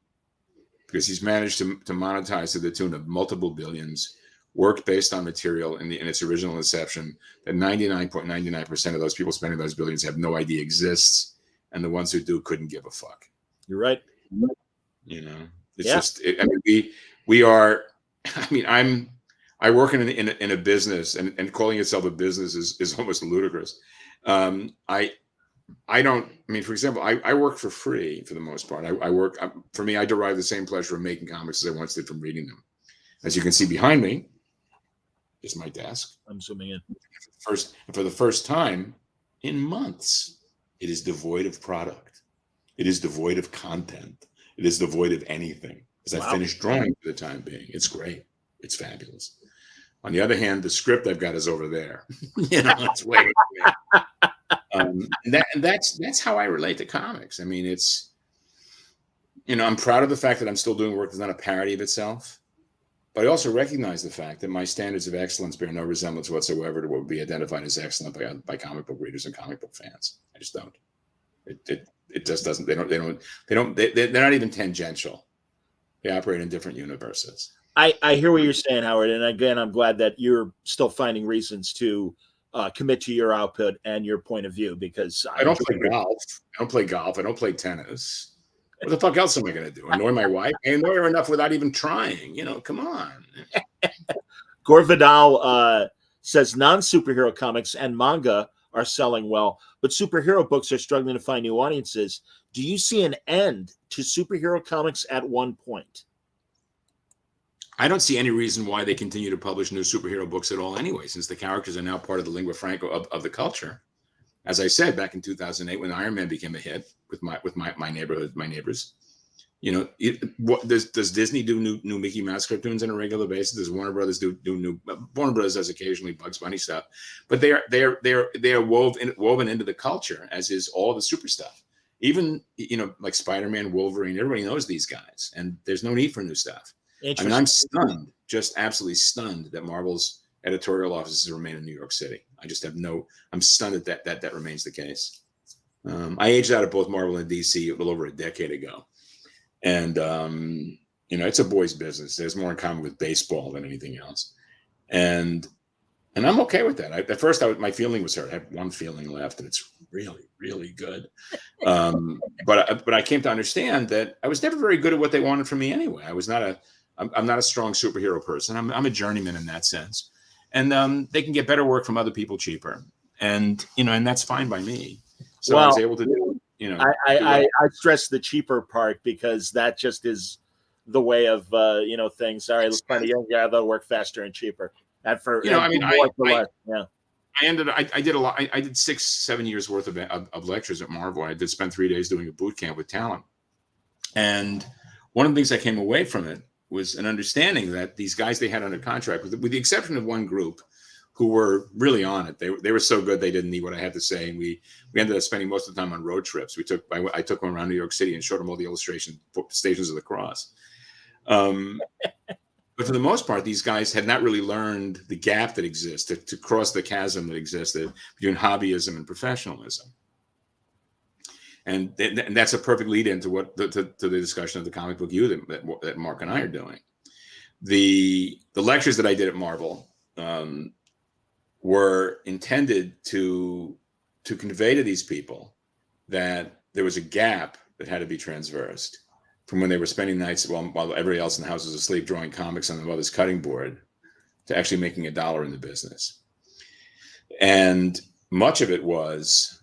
because he's managed to monetize to the tune of multiple billions, work based on material in its original inception that 99.99% of those people spending those billions have no idea exists, and the ones who do couldn't give a fuck. You're right. It's just. We are. I mean, I work in a business, and calling itself a business is almost ludicrous. I don't. I mean, for example, I work for free for the most part. I work. For me, I derive the same pleasure of making comics as I once did from reading them. As you can see behind me, is my desk. I'm zooming in. For the first time in months, it is devoid of product. It is devoid of content. It is devoid of anything. As I finished drawing for the time being, it's great. It's fabulous. On the other hand, the script I've got is over there. It's waiting for me. And that's how I relate to comics. I mean, it's, I'm proud of the fact that I'm still doing work that's not a parody of itself. But I also recognize the fact that my standards of excellence bear no resemblance whatsoever to what would be identified as excellent by comic book readers and comic book fans. I just don't. It just doesn't. They're not even tangential. They operate in different universes. I hear what you're saying, Howard, and again, I'm glad that you're still finding reasons to commit to your output and your point of view, because I don't play golf. I don't play golf. I don't play tennis. What the fuck else am I going to do? Annoy my wife? I annoy her enough without even trying. Come on. Gore Vidal says non-superhero comics and manga are selling well, but superhero books are struggling to find new audiences. Do you see an end to superhero comics at one point? I don't see any reason why they continue to publish new superhero books at all anyway, since the characters are now part of the lingua franca of the culture. As I said, back in 2008, when Iron Man became a hit with my neighbors, Does Disney do new Mickey Mouse cartoons on a regular basis? Does Warner Brothers do new? Warner Brothers does occasionally Bugs Bunny stuff, but they are woven into the culture, as is all the super stuff. Even like Spider-Man, Wolverine, everybody knows these guys, and there's no need for new stuff. I mean, I'm stunned, just absolutely stunned that Marvel's editorial offices remain in New York City. I'm stunned that remains the case. I aged out of both Marvel and DC a little over a decade ago. And, it's a boys' business. There's more in common with baseball than anything else. And I'm okay with that. At first, my feeling was hurt. I have one feeling left, and it's really, really good. But I came to understand that I was never very good at what they wanted from me anyway. I'm not a strong superhero person. I'm a journeyman in that sense. And they can get better work from other people cheaper. And, and that's fine by me. So I was able to do I stress the cheaper part because that just is the way of things. All right, let's find a young guy that'll work faster and cheaper. And for I did a lot. I did 6-7 years worth of lectures at Marvel. I did spend 3 days doing a boot camp with talent. And one of the things I came away from it was an understanding that these guys they had under contract, with the exception of one group, who were really on it. They were so good they didn't need what I had to say, and we ended up spending most of the time on road trips. I took them around New York City and showed them all the illustration Stations of the Cross. But for the most part, these guys had not really learned the gap that exists to cross the chasm that existed between hobbyism and professionalism. And that's a perfect lead into to the discussion of the comic book U that Mark and I are doing. The lectures that I did at Marvel were intended to convey to these people that there was a gap that had to be transversed from when they were spending nights while everybody else in the house was asleep drawing comics on their mother's cutting board to actually making $1 in the business. And much of it was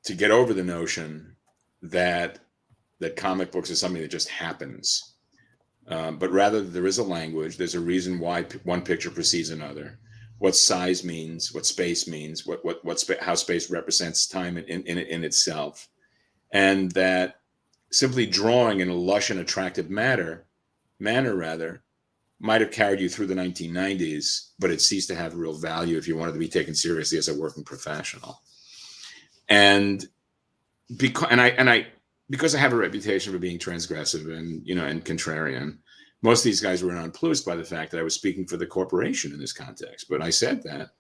to get over the notion that comic books is something that just happens. But rather there is a language, there's a reason why one picture precedes another. What size means, what space means, how space represents time in itself, and that simply drawing in a lush and attractive manner might have carried you through the 1990s, but it ceased to have real value if you wanted to be taken seriously as a working professional. And because I have a reputation for being transgressive and contrarian, most of these guys were nonplussed by the fact that I was speaking for the corporation in this context. But I said that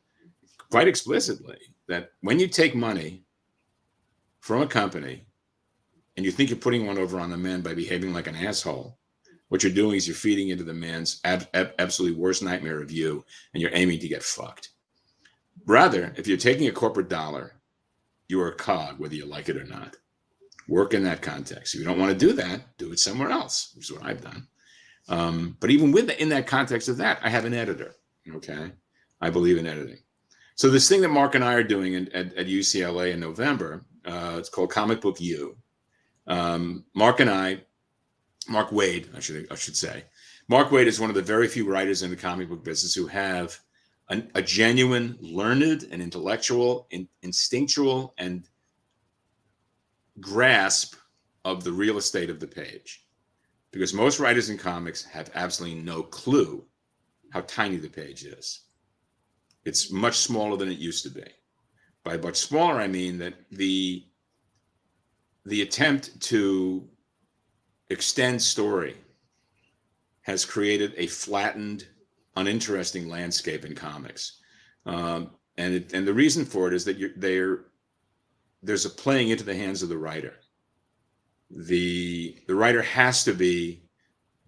quite explicitly, that when you take money from a company and you think you're putting one over on the man by behaving like an asshole, what you're doing is you're feeding into the man's absolutely worst nightmare of you, and you're aiming to get fucked. Rather, if you're taking a corporate dollar, you are a cog, whether you like it or not. Work in that context. If you don't want to do that, do it somewhere else, which is what I've done. But even in that context of that, I have an editor. Okay, I believe in editing. So this thing that Mark and I are doing at UCLA in November, it's called Comic Book U. Mark Waid, I should say. Mark Waid is one of the very few writers in the comic book business who have a genuine, learned, and intellectual, instinctual, and grasp of the real estate of the page. Because most writers in comics have absolutely no clue how tiny the page is. It's much smaller than it used to be. By much smaller, I mean that the attempt to extend story has created a flattened, uninteresting landscape in comics. And the reason for it is that there's a playing into the hands of the writer. The writer has to be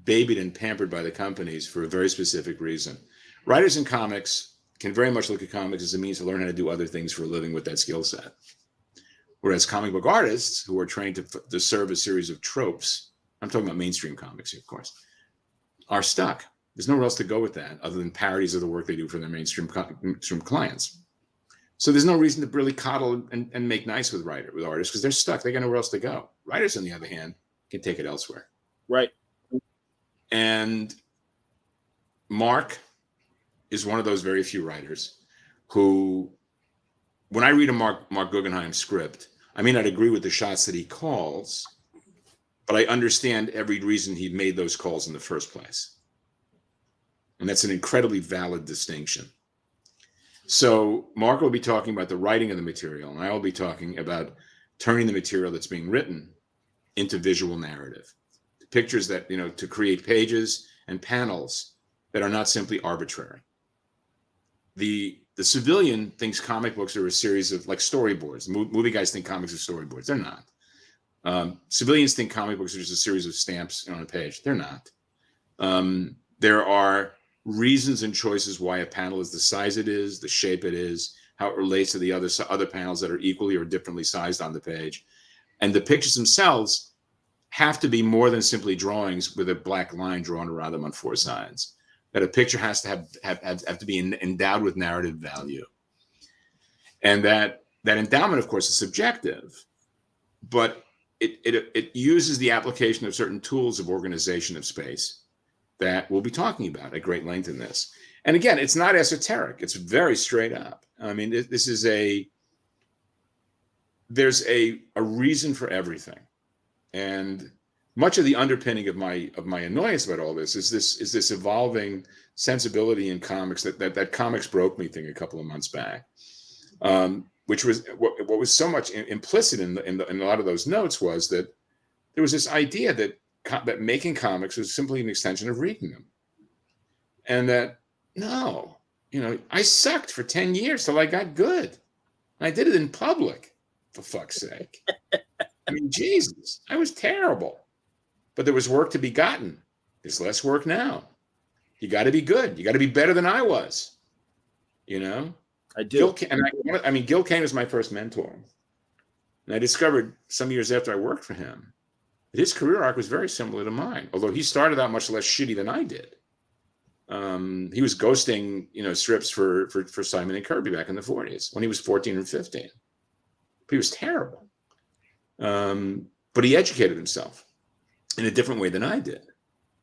babied and pampered by the companies for a very specific reason. Writers in comics can very much look at comics as a means to learn how to do other things for a living with that skill set. Whereas comic book artists, who are trained to serve a series of tropes, I'm talking about mainstream comics here, of course, are stuck. There's nowhere else to go with that other than parodies of the work they do for their mainstream clients. So there's no reason to really coddle and make nice with artists because they're stuck. They got nowhere else to go. Writers, on the other hand, can take it elsewhere. Right. And Mark is one of those very few writers who, when I read a Mark Guggenheim script, I may not agree with the shots that he calls, but I understand every reason he made those calls in the first place. And that's an incredibly valid distinction. So Mark will be talking about the writing of the material, and I will be talking about turning the material that's being written into visual narrative. Pictures that, to create pages and panels that are not simply arbitrary. The civilian thinks comic books are a series of like storyboards. Movie guys think comics are storyboards. They're not. Civilians think comic books are just a series of stamps on a page. They're not. There are reasons and choices why a panel is the size it is, the shape it is, how it relates to the other panels that are equally or differently sized on the page. And the pictures themselves have to be more than simply drawings with a black line drawn around them on four sides. That a picture has to have to be endowed with narrative value. And that endowment, of course, is subjective, but it uses the application of certain tools of organization of space that we'll be talking about at great length in this. And again, it's not esoteric. It's very straight up. I mean, there's a reason for everything. And much of the underpinning of my annoyance about all this is this evolving sensibility in comics that comics broke me thing a couple of months back, which was what was so much implicit in a lot of those notes was that there was this idea that making comics was simply an extension of reading them, and that no, I sucked for 10 years till I got good, and I did it in public, for fuck's sake. I mean, Jesus, I was terrible. But there was work to be gotten. There's less work now. You got to be good. You got to be better than I was. I do. Gil Kane was my first mentor. And I discovered some years after I worked for him that his career arc was very similar to mine, although he started out much less shitty than I did. He was ghosting, strips for Simon and Kirby back in the 40s when he was 14 or 15. He was terrible. But he educated himself in a different way than I did.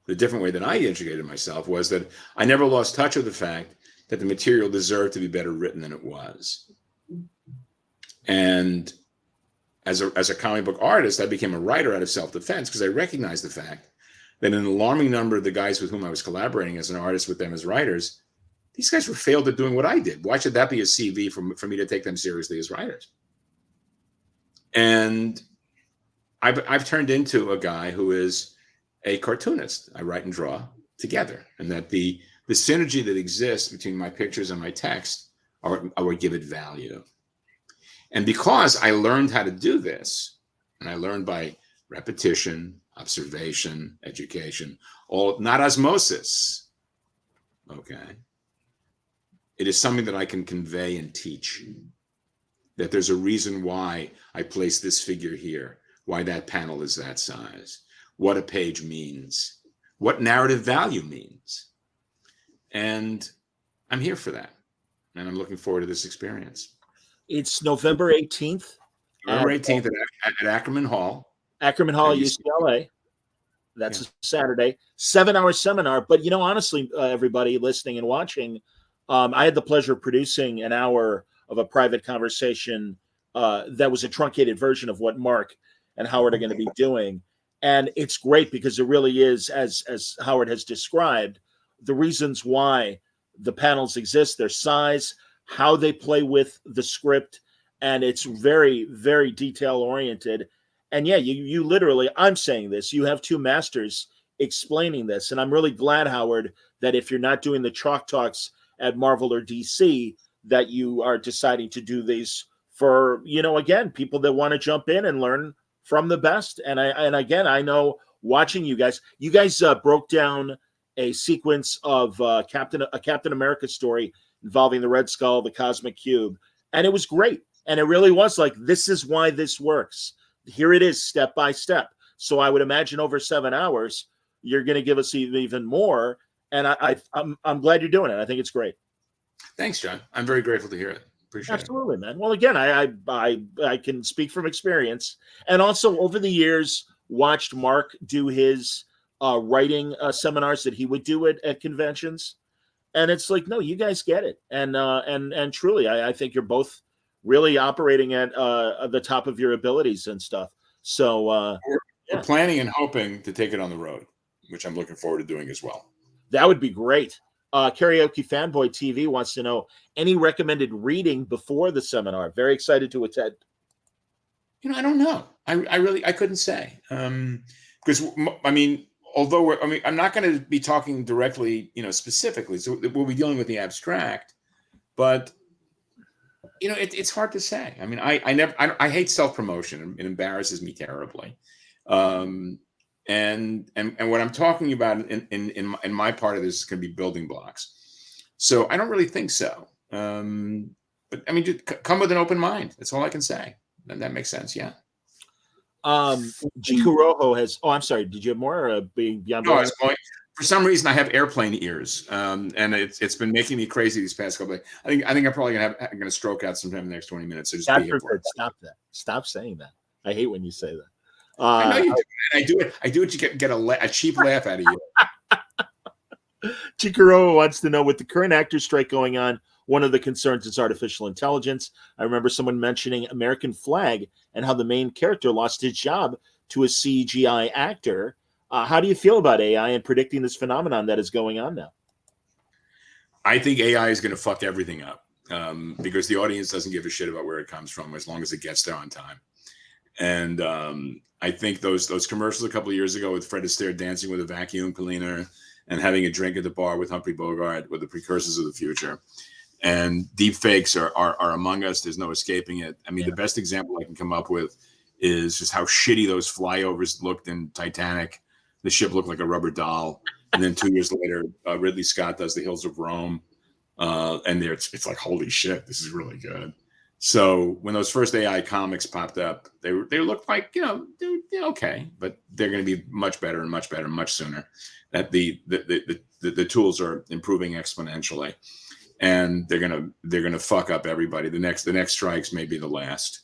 The different way that I educated myself was that I never lost touch with the fact that the material deserved to be better written than it was. And as a comic book artist, I became a writer out of self-defense because I recognized the fact that an alarming number of the guys with whom I was collaborating as an artist with them as writers, these guys were failed at doing what I did. Why should that be a CV for me to take them seriously as writers? And I've turned into a guy who is a cartoonist. I write and draw together, and that the synergy that exists between my pictures and my text I would give it value. And because I learned how to do this, and I learned by repetition, observation, education, all not osmosis, okay? It is something that I can convey and teach. That there's a reason why I place this figure here, why that panel is that size, what a page means, what narrative value means. And I'm here for that. And I'm looking forward to this experience. It's November 18th. November 18th at Ackerman Hall. Ackerman Hall, UCLA. That's a Saturday. 7-hour seminar. But, honestly, everybody listening and watching, I had the pleasure of producing an hour of a private conversation that was a truncated version of what Mark and Howard are going to be doing. And it's great because it really is, as Howard has described, the reasons why the panels exist, their size, how they play with the script, and it's very, very detail-oriented. And yeah, you literally, I'm saying this, you have two masters explaining this. And I'm really glad, Howard, that if you're not doing the chalk talks at Marvel or DC, that you are deciding to do these for, again, people that want to jump in and learn from the best. And again, I know watching you guys broke down a sequence of Captain America story involving the Red Skull, the Cosmic Cube. And it was great. And it really was like, this is why this works. Here it is, step by step. So I would imagine over 7 hours, you're going to give us even more. And I'm glad you're doing it. I think it's great. Thanks, John. I'm very grateful to hear it. Appreciate it. Absolutely, man. Well, again, I can speak from experience. And also over the years, watched Mark do his writing seminars that he would do at conventions. And it's like, no, you guys get it. And truly, I think you're both really operating at the top of your abilities and stuff. So we're planning and hoping to take it on the road, which I'm looking forward to doing as well. That would be great. Karaoke Fanboy TV wants to know any recommended reading before the seminar. Very excited to attend. I don't know. I couldn't say. Because I mean, although I'm not going to be talking directly, specifically. So we'll be dealing with the abstract, but it's hard to say. I mean, I hate self-promotion. It embarrasses me terribly. And what I'm talking about in my part of this is going to be building blocks. So I don't really think so. But I mean, just come with an open mind. That's all I can say. And that makes sense. Yeah. Chikuroho has. Oh, I'm sorry. Did you have more? Beyond. No, for some reason I have airplane ears, and it's been making me crazy these past couple of days. I think I'm probably gonna stroke out sometime in the next 20 minutes. So just stop that. Stop saying that. I hate when you say that. I know you do. I do it to get a cheap laugh out of you. Chikuroho wants to know, with the current actor strike going on, one of the concerns is artificial intelligence. I remember someone mentioning American Flag and how the main character lost his job to a CGI actor. How do you feel about AI and predicting this phenomenon that is going on now? I think AI is going to fuck everything up because the audience doesn't give a shit about where it comes from as long as it gets there on time. And I think those commercials a couple of years ago with Fred Astaire dancing with a vacuum cleaner and having a drink at the bar with Humphrey Bogart were the precursors of the future. And deep fakes are among us. There's no escaping it. I mean, the best example I can come up with is just how shitty those flyovers looked in Titanic. The ship looked like a rubber doll. And then 2 years later, Ridley Scott does The Hills of Rome. And it's like, holy shit, this is really good. So when those first AI comics popped up, they looked like, they're okay, but they're going to be much better and much better, much sooner. That the tools are improving exponentially. And they're gonna fuck up everybody. The next strikes may be the last.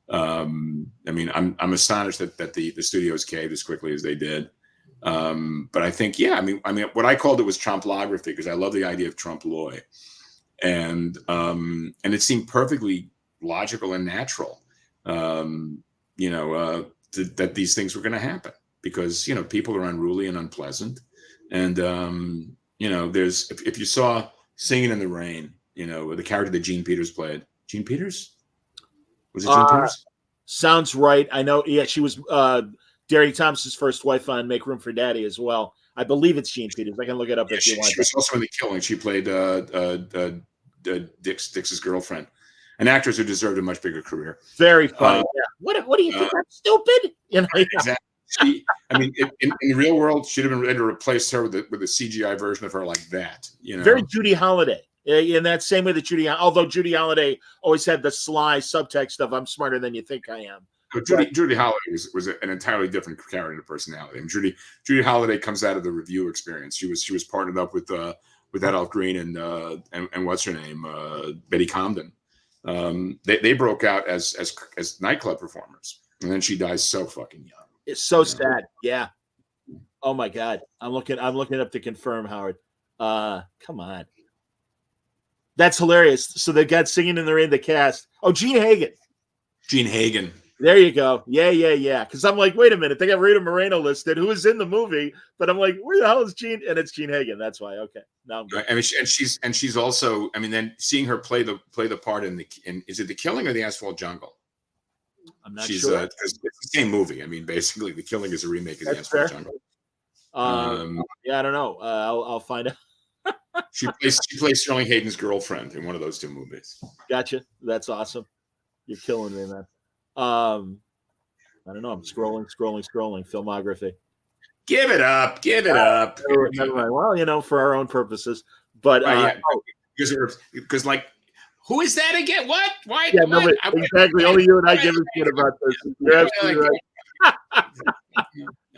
I mean, I'm astonished that the studios caved as quickly as they did. But I think, I mean, what I called it was Trumplography because I love the idea of trompe-l'oeil, and it seemed perfectly logical and natural, that these things were going to happen because people are unruly and unpleasant, and there's if you saw Singing in the Rain, the character that Gene Peters played. Gene Peters? Was it Gene Peters? Sounds right. I know. Yeah, she was Derry Thompson's first wife on Make Room for Daddy as well. I believe it's Gene Peters. I can look it up if you want. She was also in The Killing. She played Dix's girlfriend. An actress who deserved a much bigger career. Very funny. What do you think? I'm stupid? Exactly. In the real world, she'd have been ready to replace her with a CGI version of her like that. Very Judy Holliday. In that same way that although Judy Holliday always had the sly subtext of "I'm smarter than you think I am." But Judy Holliday was an entirely different character personality. I mean, Judy Holliday comes out of the review experience. She was partnered up with Adolph Green and what's her name, Betty Comden. They broke out as nightclub performers, and then she dies so fucking young. It's so sad. Yeah. Oh my God. I'm looking up to confirm, Howard. Come on. That's hilarious. So they got Singing in the Rain, the cast. Oh, Gene Hagen. Gene Hagen. There you go. Yeah. Because I'm like, wait a minute. They got Rita Moreno listed, who is in the movie, but I'm like, where the hell is Gene? And it's Gene Hagen. That's why. Okay. Now I'm good. I mean, she's also. I mean, then seeing her play the part in is it The Killing or The Asphalt Jungle? I'm not sure. It's the same movie. I mean, basically, The Killing is a remake of The Asphalt Jungle. Yeah, I don't know. I'll find out. She plays Sterling Hayden's girlfriend in one of those two movies. Gotcha. That's awesome. You're killing me, man. I don't know. I'm scrolling. Filmography. Give it up. Well, for our own purposes. But because like, who is that again? What? Why? Yeah, no, exactly. Only you and I give a shit about this. You're absolutely right.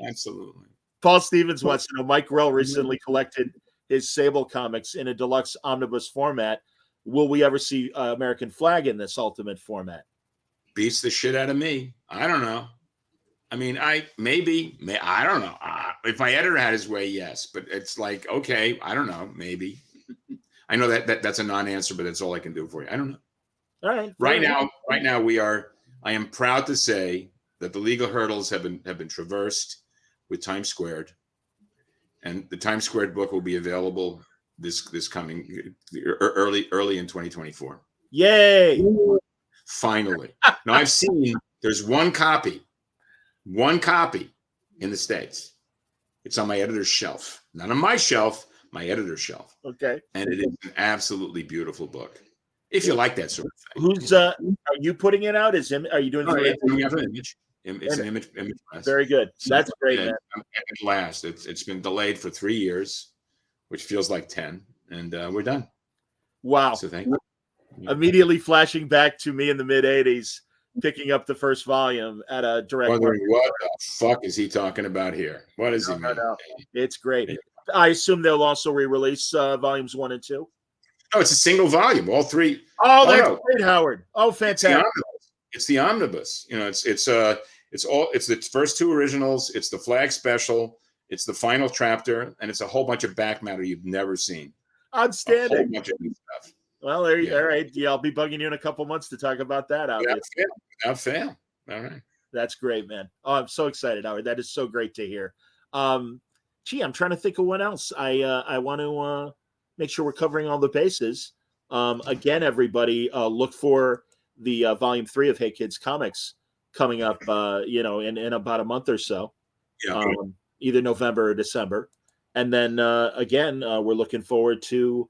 Absolutely. Paul Stevens wants to know, Mike Grell recently collected his Sable comics in a deluxe omnibus format. Will we ever see American Flag in this ultimate format? Beats the shit out of me. I don't know. I mean, I don't know. If my editor had his way, yes. But it's like, okay, I don't know. Maybe. I know that's a non-answer, but that's all I can do for you. I don't know. All right. Right now, I am proud to say that the legal hurdles have been traversed with Times Squared, and the Times Squared book will be available this coming early in 2024. Yay! Finally. Now I've seen there's one copy in the States. It's on my editor's shelf, not on my shelf, my editor's shelf. Okay. And it is an absolutely beautiful book. If you like that sort of thing. Who's are you putting it out? Are you doing it's an image? It's an image press. Very good. That's great, man. At last, it's been delayed for 3 years, which feels like 10, and we're done. Wow. So thank you. Immediately flashing back to me in the mid 80s, picking up the first volume at a direct. Wondering what the fuck is he talking about here? What does he mean? No. It's great. I assume they'll also re-release volumes 1 and 2. No, it's a single volume, all 3. Oh, that's great, Howard. Oh, fantastic! It's the omnibus. You know, it's the first 2 originals. It's the flag special. It's the final chapter, and it's a whole bunch of back matter you've never seen. Outstanding. A whole bunch of new stuff. Well, there you all right. Yeah, I'll be bugging you in a couple months to talk about that. Without fail. All right. That's great, man. Oh, I'm so excited, Howard. That is so great to hear. I'm trying to think of what else. I want to make sure we're covering all the bases. Again, everybody, look for the volume 3 of Hey Kids Comics coming up, in about a month or so. Yeah. Either November or December. And then again, we're looking forward to.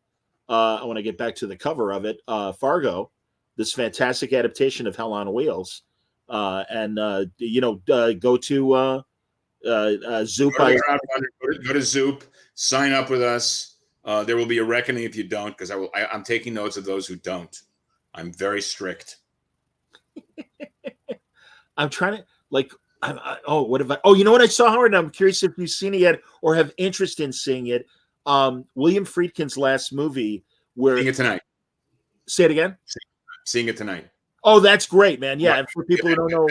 I want to get back to the cover of it. Fargo, this fantastic adaptation of Hell on Wheels, go to Zoop. Go to Zoop. Sign up with us. There will be a reckoning if you don't, because I'm taking notes of those who don't. I'm very strict. I'm trying to what have I? Oh, you know what I saw, Howard? And I'm curious if you've seen it yet or have interest in seeing it. William Friedkin's last movie. Seeing it tonight. Say it again. Seeing it tonight. Oh, that's great, man. Yeah, and for people who don't know,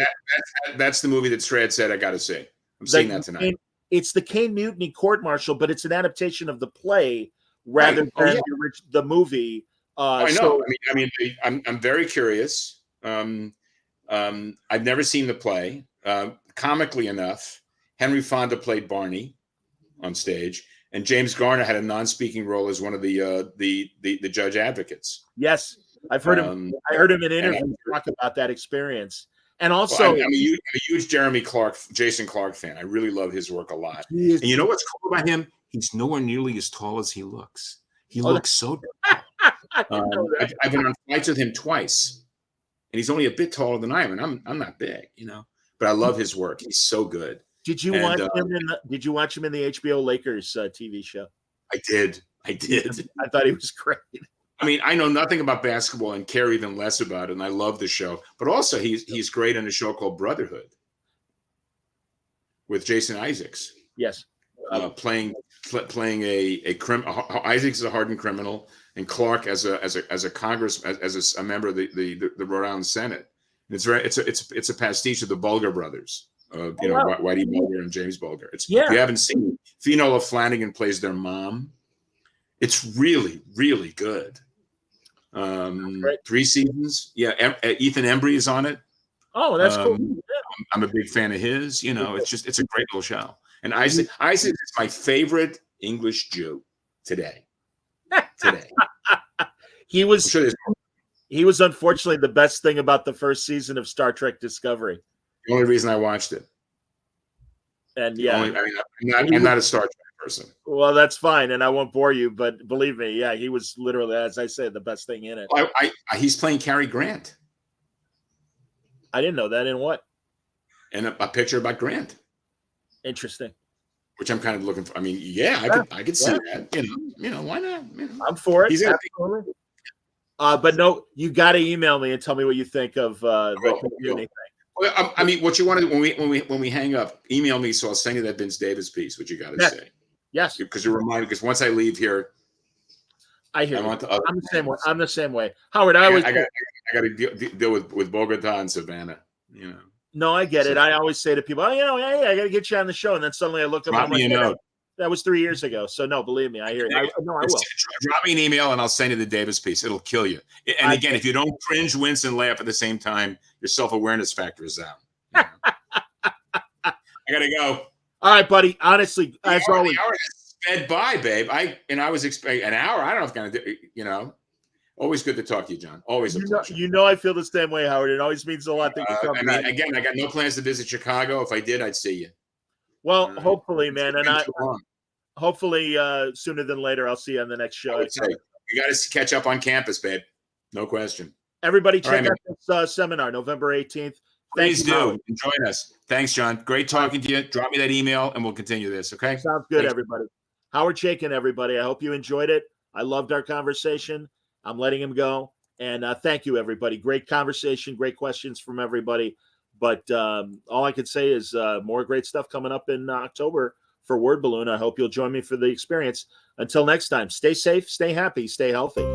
that's the movie that Strad said I got to see. I'm seeing that tonight. It's the Kane Mutiny Court Martial, but it's an adaptation of the play rather than the movie. I know. So, I'm very curious. I've never seen the play. Comically enough, Henry Fonda played Barney on stage, and James Garner had a non-speaking role as one of the judge advocates. Yes, I've heard him. I heard him in interviews talk about that experience, and also I'm a huge Jason Clarke fan. I really love his work a lot. And you know what's cool about him? He's nowhere nearly as tall as he looks. He looks so. I've been on flights with him twice, and he's only a bit taller than I am, and I'm not big, But I love his work. He's so good. Did you watch him in the HBO Lakers TV show? I did. I thought he was great. I know nothing about basketball and care even less about it, and I love the show. But also, he's great in a show called Brotherhood with Jason Isaacs. Yes, playing a criminal. Isaacs is a hardened criminal, and Clark as a member of the Rhode Island Senate. It's a pastiche of the Bulger brothers. Whitey Bulger and James Bulger. If you haven't seen it, Finola Flanagan plays their mom. It's really, really good. 3 seasons. Yeah, Ethan Embry is on it. Oh, that's cool. I'm a big fan of his. It's a great little show. And Isaac is my favorite English Jew today. He was unfortunately the best thing about the first season of Star Trek Discovery. The only reason I watched it. And I'm not a Star Trek person. Well, that's fine, and I won't bore you, but believe me, he was literally, as I said, the best thing in it. He's playing Cary Grant. I didn't know that. In what? And a picture about Grant. Interesting. Which I'm kind of looking for. I could see that. Why not? I'm for it. Absolutely. But no, you got to email me and tell me what you think of the community thing. Well, what you want to when we hang up, email me so I'll send you that Vince Davis piece. What you got to say? Yes, because you remind me. Because once I leave here, I'm the same way. I'm the same way. Howard, I got to deal with Bogota and Savannah. No, I get it. I always say to people, hey, I got to get you on the show, and then suddenly I look up. Drop me a note. That was 3 years ago. So no, believe me, I hear it. I will. Drop me an email and I'll send you the Davis piece. It'll kill you. And again, if you don't cringe, wince, and laugh at the same time, your self-awareness factor is out. I gotta go. All right, buddy. Honestly, as always. The hour has sped by, babe. I was expecting an hour. I don't know if it's gonna do. Always good to talk to you, John. Always a pleasure. I feel the same way, Howard. It always means a lot that you come back. Again, I got no plans to visit Chicago. If I did, I'd see you. Well, hopefully, man, and hopefully sooner than later, I'll see you on the next show. You got to catch up on campus, babe. No question. Everybody, check out this seminar, November 18th. Please do. And join us. Thanks, John. Great talking to you. Drop me that email, and we'll continue this. Okay. Sounds good, everybody. Howard Chaykin, everybody. I hope you enjoyed it. I loved our conversation. I'm letting him go. And thank you, everybody. Great conversation, great questions from everybody. But all I can say is more great stuff coming up in October for Word Balloon. I hope you'll join me for the experience. Until next time, stay safe, stay happy, stay healthy.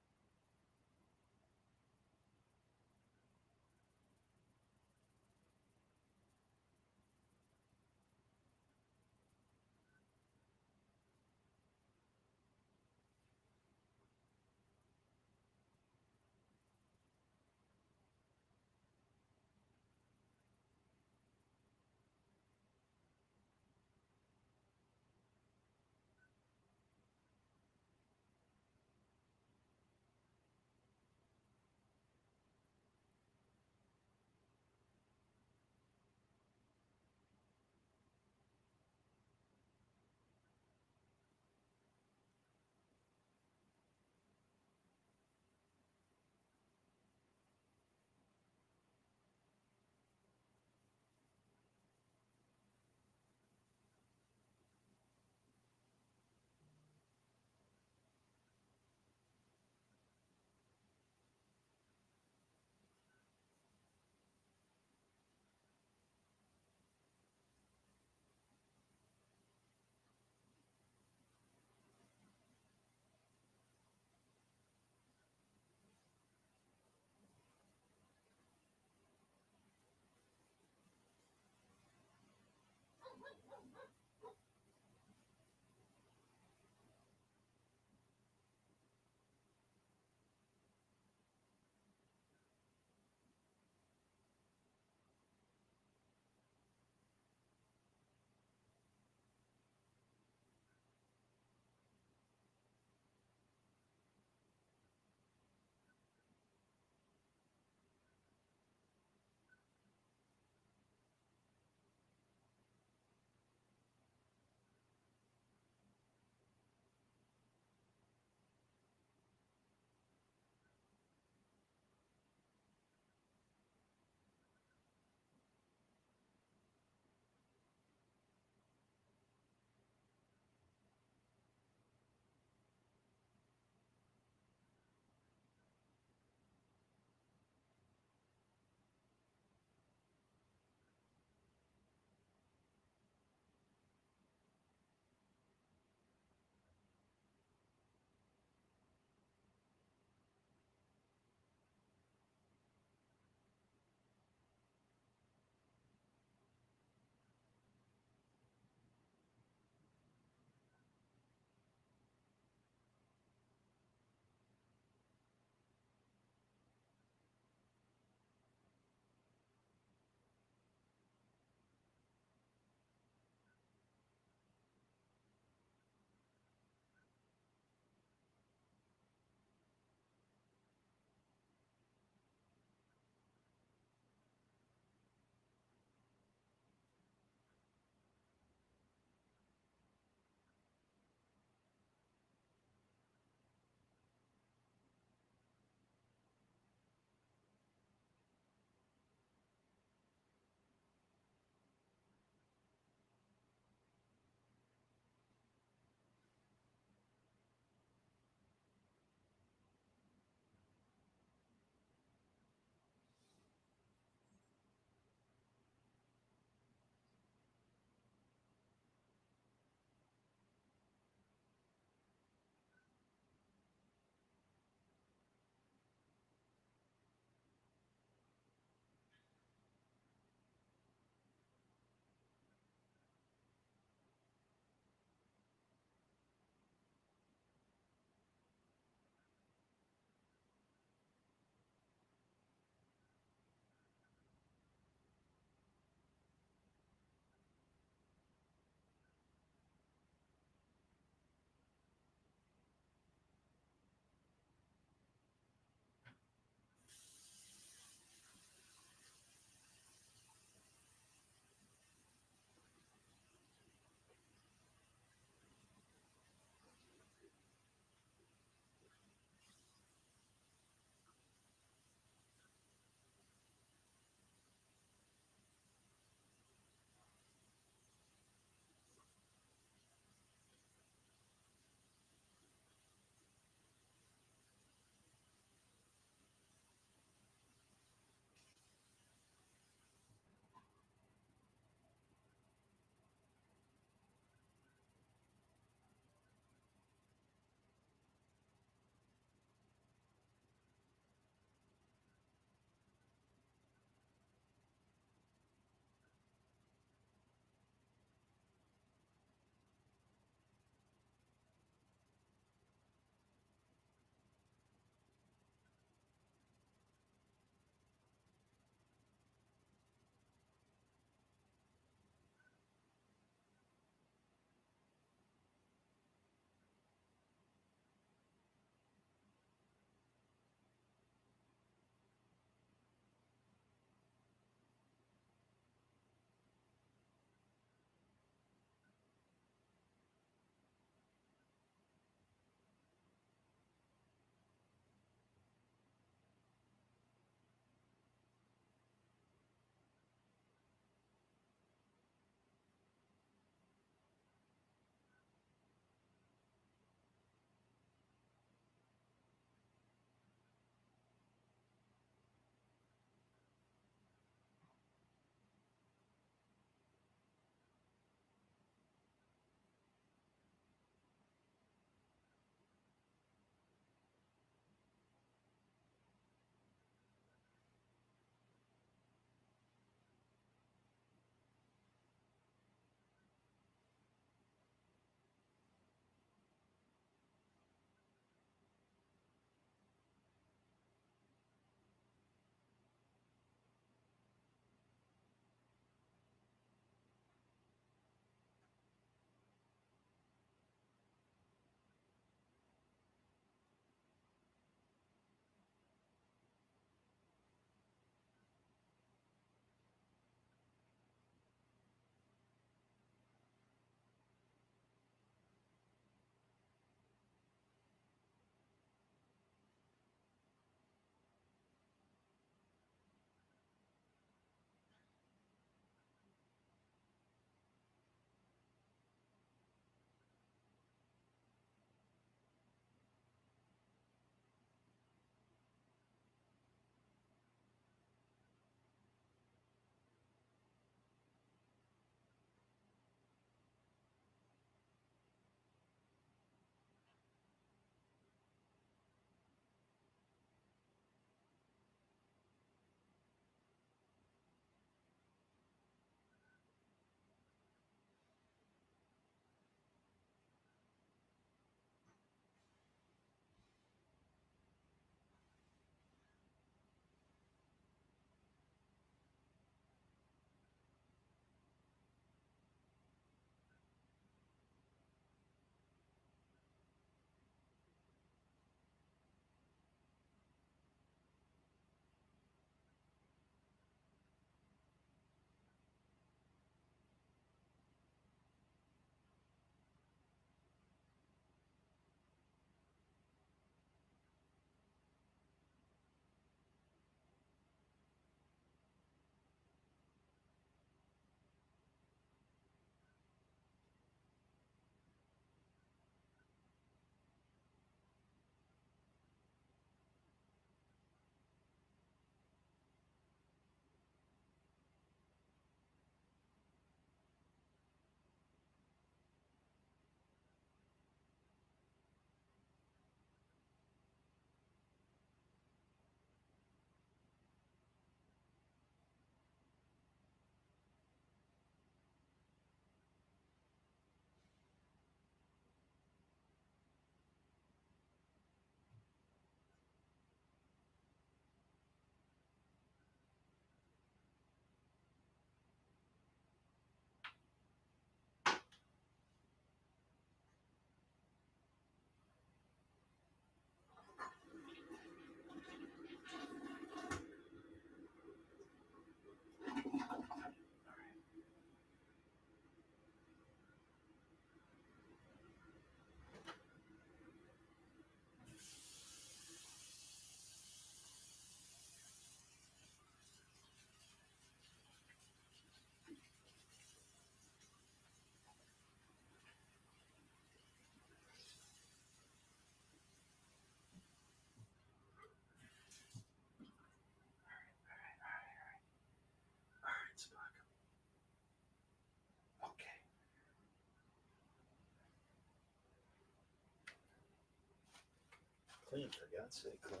Clean, for God's sake, clean.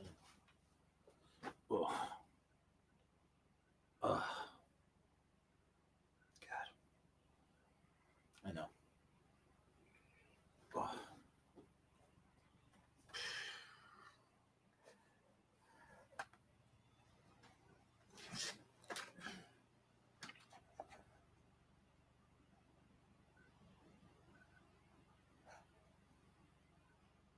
Whoa.